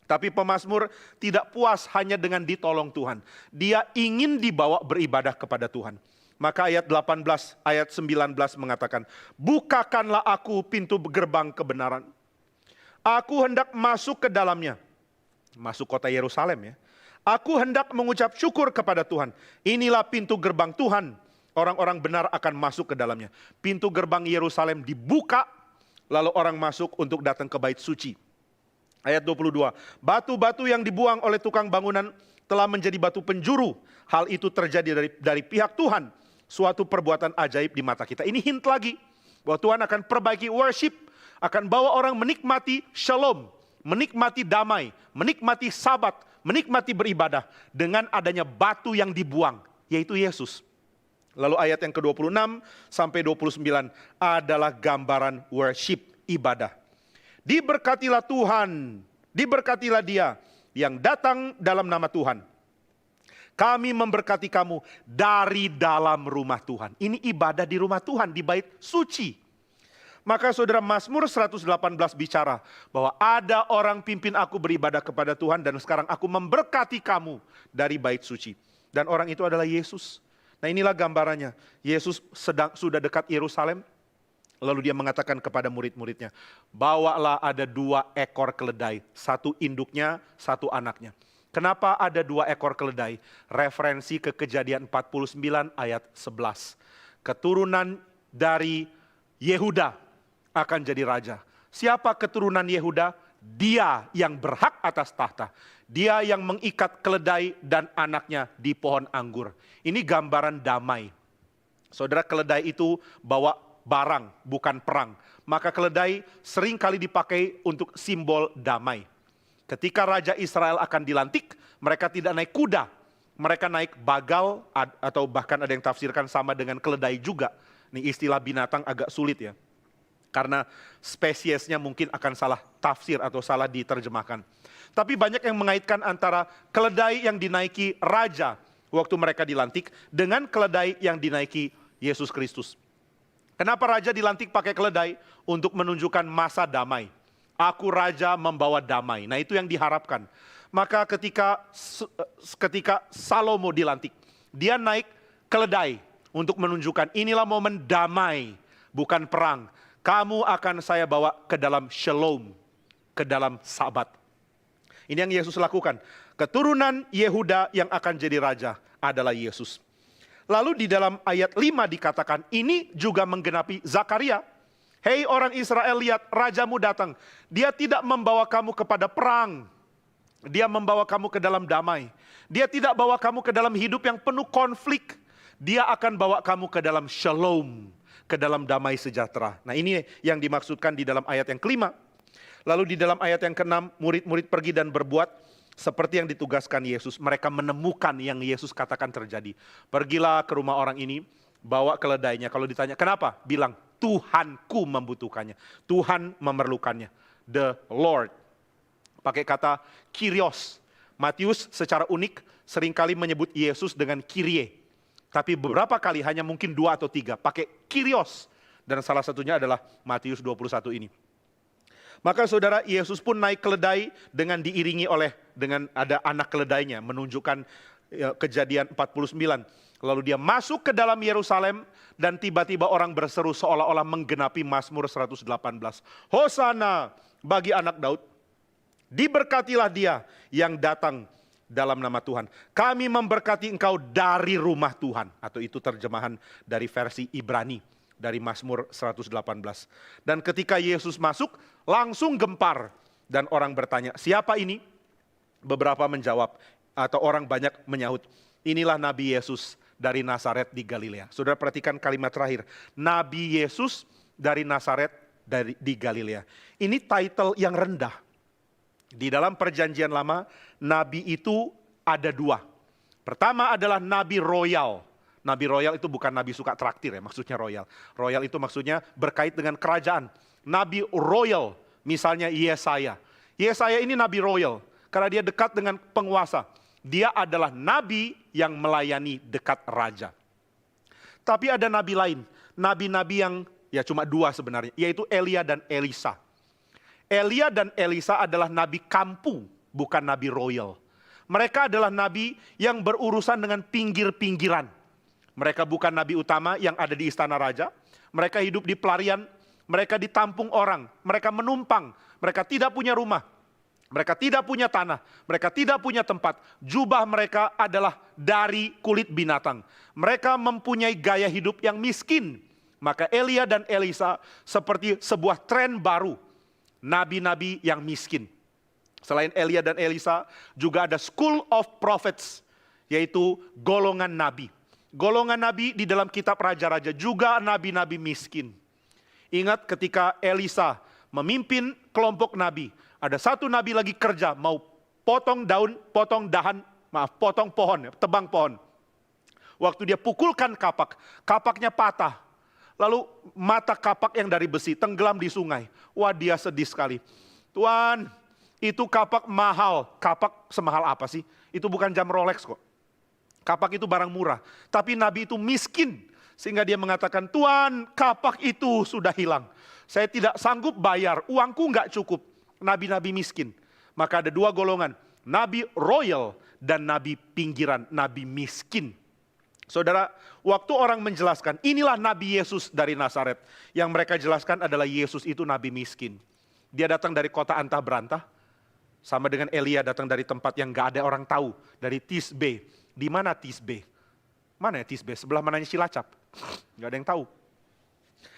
Tapi pemazmur tidak puas hanya dengan ditolong Tuhan. Dia ingin dibawa beribadah kepada Tuhan. Maka ayat 18, ayat 19 mengatakan, bukakanlah aku pintu gerbang kebenaran. Aku hendak masuk ke dalamnya. Masuk kota Yerusalem ya. Aku hendak mengucap syukur kepada Tuhan. Inilah pintu gerbang Tuhan. Orang-orang benar akan masuk ke dalamnya. Pintu gerbang Yerusalem dibuka, lalu orang masuk untuk datang ke bait suci. Ayat 22, batu-batu yang dibuang oleh tukang bangunan telah menjadi batu penjuru. Hal itu terjadi dari pihak Tuhan. Suatu perbuatan ajaib di mata kita. Ini hint lagi, bahwa Tuhan akan perbaiki worship, akan bawa orang menikmati shalom, menikmati damai, menikmati sabat, menikmati beribadah dengan adanya batu yang dibuang, yaitu Yesus. Lalu ayat yang ke-26 sampai 29 adalah gambaran worship, ibadah. Diberkatilah Tuhan, diberkatilah Dia yang datang dalam nama Tuhan. Kami memberkati kamu dari dalam rumah Tuhan. Ini ibadah di rumah Tuhan, di bait suci. Maka saudara, Mazmur 118 bicara bahwa ada orang pimpin aku beribadah kepada Tuhan dan sekarang aku memberkati kamu dari bait suci. Dan orang itu adalah Yesus. Nah inilah gambarannya. Yesus sudah dekat Yerusalem. Lalu dia mengatakan kepada murid-muridnya, bawalah ada 2 ekor keledai, 1 induknya, 1 anaknya. Kenapa ada 2 ekor keledai? Referensi ke Kejadian 49 ayat 11. Keturunan dari Yehuda akan jadi raja. Siapa keturunan Yehuda? Dia yang berhak atas tahta. Dia yang mengikat keledai dan anaknya di pohon anggur. Ini gambaran damai. Saudara, keledai itu bawa barang, bukan perang. Maka keledai sering kali dipakai untuk simbol damai. Ketika Raja Israel akan dilantik, mereka tidak naik kuda. Mereka naik bagal, atau bahkan ada yang tafsirkan sama dengan keledai juga. Ini istilah binatang agak sulit ya. Karena spesiesnya mungkin akan salah tafsir atau salah diterjemahkan. Tapi banyak yang mengaitkan antara keledai yang dinaiki raja waktu mereka dilantik dengan keledai yang dinaiki Yesus Kristus. Kenapa raja dilantik pakai keledai? Untuk menunjukkan masa damai. Aku raja membawa damai. Nah itu yang diharapkan. Maka ketika Salomo dilantik, dia naik keledai untuk menunjukkan inilah momen damai, bukan perang. Kamu akan saya bawa ke dalam shalom, ke dalam sabat. Ini yang Yesus lakukan. Keturunan Yehuda yang akan jadi raja adalah Yesus. Lalu di dalam ayat 5 dikatakan, ini juga menggenapi Zakaria. Hei orang Israel, lihat rajamu datang. Dia tidak membawa kamu kepada perang. Dia membawa kamu ke dalam damai. Dia tidak bawa kamu ke dalam hidup yang penuh konflik. Dia akan bawa kamu ke dalam shalom, ke dalam damai sejahtera. Nah ini yang dimaksudkan di dalam ayat yang kelima. Lalu di dalam ayat yang keenam, murid-murid pergi dan berbuat seperti yang ditugaskan Yesus. Mereka menemukan yang Yesus katakan terjadi. Pergilah ke rumah orang ini, bawa keledainya. Kalau ditanya kenapa? Bilang, Tuhanku membutuhkannya. Tuhan memerlukannya. The Lord. Pakai kata Kyrios. Matius secara unik seringkali menyebut Yesus dengan Kyrie. Tapi beberapa kali, hanya mungkin 2 atau 3, pakai Kyrios. Dan salah satunya adalah Matius 21 ini. Maka saudara, Yesus pun naik keledai dengan diiringi dengan ada anak keledainya, menunjukkan Kejadian 49. Lalu dia masuk ke dalam Yerusalem dan tiba-tiba orang berseru seolah-olah menggenapi Mazmur 118. Hosana bagi anak Daud, diberkatilah dia yang datang dalam nama Tuhan. Kami memberkati engkau dari rumah Tuhan. Atau itu terjemahan dari versi Ibrani. dari Mazmur 118. Dan ketika Yesus masuk, langsung gempar. Dan orang bertanya, siapa ini? Beberapa menjawab, atau orang banyak menyahut, inilah Nabi Yesus dari Nazaret di Galilea. Saudara perhatikan kalimat terakhir, Nabi Yesus dari Nazaret di Galilea. Ini title yang rendah. Di dalam perjanjian lama, Nabi itu ada dua. Pertama adalah Nabi royal. Nabi royal itu bukan Nabi suka traktir ya, maksudnya royal. Royal itu maksudnya berkait dengan kerajaan. Nabi royal, misalnya Yesaya. Yesaya ini Nabi royal, karena dia dekat dengan penguasa. Dia adalah Nabi yang melayani dekat raja. Tapi ada Nabi lain, Nabi-Nabi yang ya cuma dua sebenarnya, yaitu Elia dan Elisa. Elia dan Elisa adalah Nabi kampung, bukan Nabi royal. Mereka adalah Nabi yang berurusan dengan pinggir-pinggiran. Mereka bukan Nabi utama yang ada di istana raja. Mereka hidup di pelarian, mereka ditampung orang, mereka menumpang, mereka tidak punya rumah. Mereka tidak punya tanah, mereka tidak punya tempat. Jubah mereka adalah dari kulit binatang. Mereka mempunyai gaya hidup yang miskin. Maka Elia dan Elisa seperti sebuah tren baru. Nabi-nabi yang miskin. Selain Elia dan Elisa, juga ada School of Prophets, yaitu golongan nabi. Golongan nabi di dalam kitab Raja-Raja juga nabi-nabi miskin. Ingat ketika Elisa memimpin kelompok nabi, ada satu nabi lagi kerja, mau potong daun, potong pohon, tebang pohon. Waktu dia pukulkan kapak, kapaknya patah. Lalu mata kapak yang dari besi tenggelam di sungai. Wah, dia sedih sekali. Tuan, itu kapak mahal. Kapak semahal apa sih? Itu bukan jam Rolex kok. Kapak itu barang murah. Tapi nabi itu miskin. Sehingga dia mengatakan, Tuan, kapak itu sudah hilang. Saya tidak sanggup bayar, uangku nggak cukup. Nabi-nabi miskin. Maka ada dua golongan, nabi royal dan nabi pinggiran, nabi miskin. Saudara, waktu orang menjelaskan, inilah Nabi Yesus dari Nazaret. Yang mereka jelaskan adalah Yesus itu nabi miskin. Dia datang dari kota antah berantah, sama dengan Elia datang dari tempat yang gak ada orang tahu, dari Tisbe. Di mana Tisbe? Mana ya Tisbe? Sebelah mananya Cilacap? Gak ada yang tahu.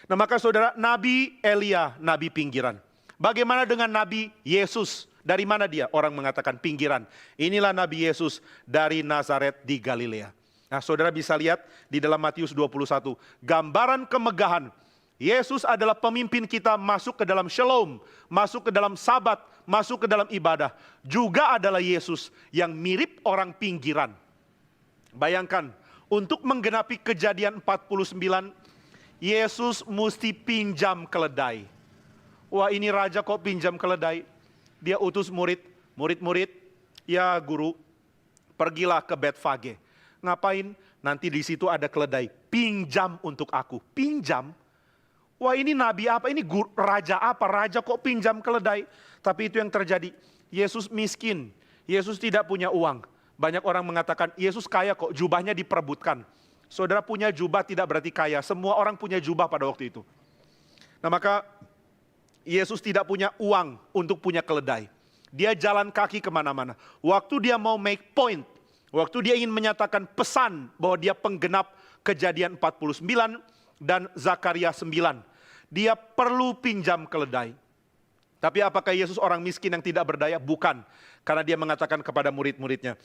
Nah maka saudara, Nabi Elia, nabi pinggiran. Bagaimana dengan Nabi Yesus? Dari mana dia? Orang mengatakan pinggiran. Inilah Nabi Yesus dari Nazaret di Galilea. Nah saudara bisa lihat di dalam Matius 21. Gambaran kemegahan. Yesus adalah pemimpin kita masuk ke dalam shalom. Masuk ke dalam sabat. Masuk ke dalam ibadah. Juga adalah Yesus yang mirip orang pinggiran. Bayangkan, untuk menggenapi kejadian 49, Yesus mesti pinjam keledai. Wah, ini raja kok pinjam keledai? Dia utus murid-murid, ya guru, pergilah ke Betfage. Ngapain? Nanti di situ ada keledai. Pinjam untuk aku. Pinjam? Wah, ini nabi apa? Ini raja apa? Raja kok pinjam keledai? Tapi itu yang terjadi. Yesus miskin. Yesus tidak punya uang. Banyak orang mengatakan, Yesus kaya kok, jubahnya diperebutkan. Saudara, punya jubah tidak berarti kaya. Semua orang punya jubah pada waktu itu. Nah maka Yesus tidak punya uang untuk punya keledai. Dia jalan kaki kemana-mana. Waktu dia mau make point, waktu dia ingin menyatakan pesan bahwa dia penggenap kejadian 49 dan Zakaria 9. Dia perlu pinjam keledai. Tapi apakah Yesus orang miskin yang tidak berdaya? Bukan. Karena dia mengatakan kepada murid-muridnya,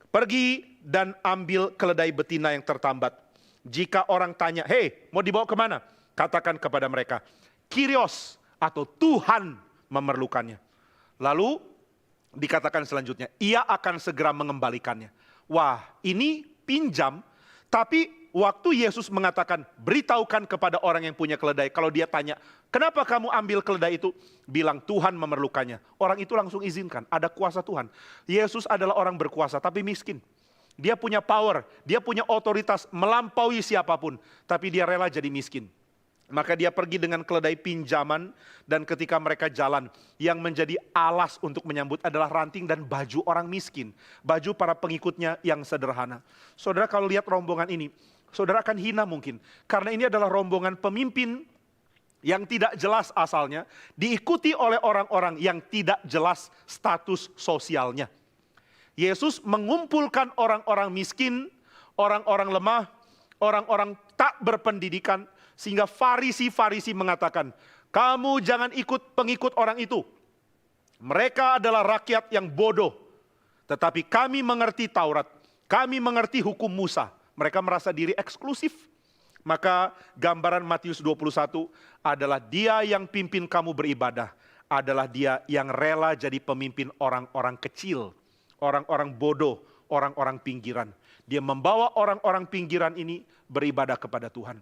pergi dan ambil keledai betina yang tertambat. Jika orang tanya, hei mau dibawa kemana? Katakan kepada mereka, Kyrios atau Tuhan memerlukannya. Lalu dikatakan selanjutnya, ia akan segera mengembalikannya. Wah, ini pinjam, tapi waktu Yesus mengatakan, beritahukan kepada orang yang punya keledai. Kalau dia tanya, kenapa kamu ambil keledai itu? Bilang, Tuhan memerlukannya. Orang itu langsung izinkan, ada kuasa Tuhan. Yesus adalah orang berkuasa, tapi miskin. Dia punya power, dia punya otoritas melampaui siapapun. Tapi dia rela jadi miskin. Maka dia pergi dengan keledai pinjaman, dan ketika mereka jalan, yang menjadi alas untuk menyambut adalah ranting dan baju orang miskin. Baju para pengikutnya yang sederhana. Saudara kalau lihat rombongan ini, saudara akan hina mungkin. Karena ini adalah rombongan pemimpin yang tidak jelas asalnya, diikuti oleh orang-orang yang tidak jelas status sosialnya. Yesus mengumpulkan orang-orang miskin, orang-orang lemah, orang-orang tak berpendidikan, Sehingga Farisi-Farisi mengatakan, kamu jangan ikut pengikut orang itu. Mereka adalah rakyat yang bodoh. Tetapi kami mengerti Taurat, kami mengerti hukum Musa. Mereka merasa diri eksklusif. Maka gambaran Matius 21 adalah dia yang pimpin kamu beribadah. Adalah dia yang rela jadi pemimpin orang-orang kecil. Orang-orang bodoh, orang-orang pinggiran. Dia membawa orang-orang pinggiran ini beribadah kepada Tuhan.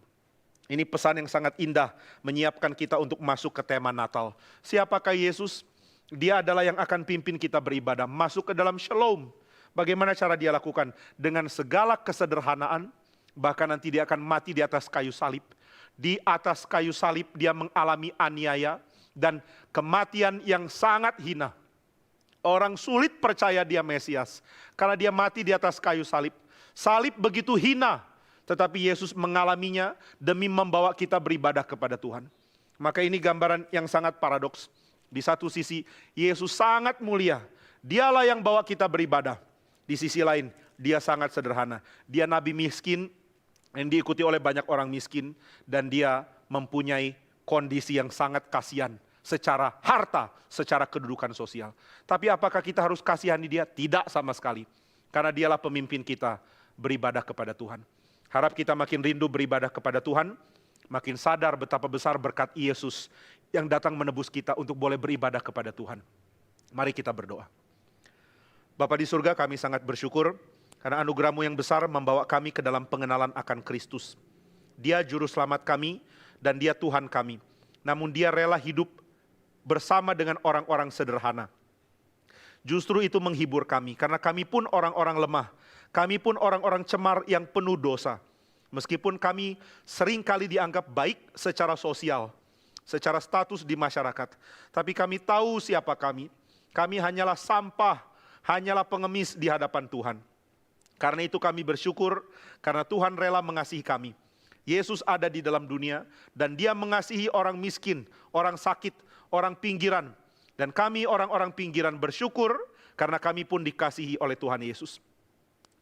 Ini pesan yang sangat indah menyiapkan kita untuk masuk ke tema Natal. Siapakah Yesus? Dia adalah yang akan pimpin kita beribadah, masuk ke dalam shalom. Bagaimana cara dia lakukan? Dengan segala kesederhanaan, bahkan nanti dia akan mati di atas kayu salib. Di atas kayu salib dia mengalami aniaya dan kematian yang sangat hina. Orang sulit percaya dia Mesias, karena dia mati di atas kayu salib. Salib begitu hina, tetapi Yesus mengalaminya demi membawa kita beribadah kepada Tuhan. Maka ini gambaran yang sangat paradoks. Di satu sisi, Yesus sangat mulia. Dialah yang bawa kita beribadah. Di sisi lain, dia sangat sederhana. Dia nabi miskin yang diikuti oleh banyak orang miskin. Dan dia mempunyai kondisi yang sangat kasihan secara harta, secara kedudukan sosial. Tapi apakah kita harus kasihani dia? Tidak sama sekali. Karena dialah pemimpin kita beribadah kepada Tuhan. Harap kita makin rindu beribadah kepada Tuhan, makin sadar betapa besar berkat Yesus yang datang menebus kita untuk boleh beribadah kepada Tuhan. Mari kita berdoa. Bapa di surga, kami sangat bersyukur karena anugerah-Mu yang besar membawa kami ke dalam pengenalan akan Kristus. Dia juru selamat kami dan dia Tuhan kami. Namun dia rela hidup bersama dengan orang-orang sederhana. Justru itu menghibur kami, karena kami pun orang-orang lemah. Kami pun orang-orang cemar yang penuh dosa. Meskipun kami sering kali dianggap baik secara sosial, secara status di masyarakat. Tapi kami tahu siapa kami. Kami hanyalah sampah, hanyalah pengemis di hadapan Tuhan. Karena itu kami bersyukur, karena Tuhan rela mengasihi kami. Yesus ada di dalam dunia, dan dia mengasihi orang miskin, orang sakit, orang pinggiran. Dan kami orang-orang pinggiran bersyukur, karena kami pun dikasihi oleh Tuhan Yesus.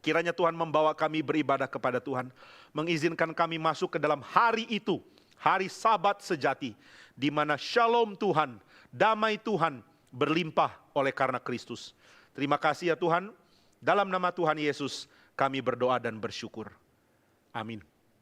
Kiranya Tuhan membawa kami beribadah kepada Tuhan, mengizinkan kami masuk ke dalam hari itu, hari Sabat sejati, di mana shalom Tuhan, damai Tuhan berlimpah oleh karena Kristus. Terima kasih ya Tuhan, dalam nama Tuhan Yesus kami berdoa dan bersyukur. Amin.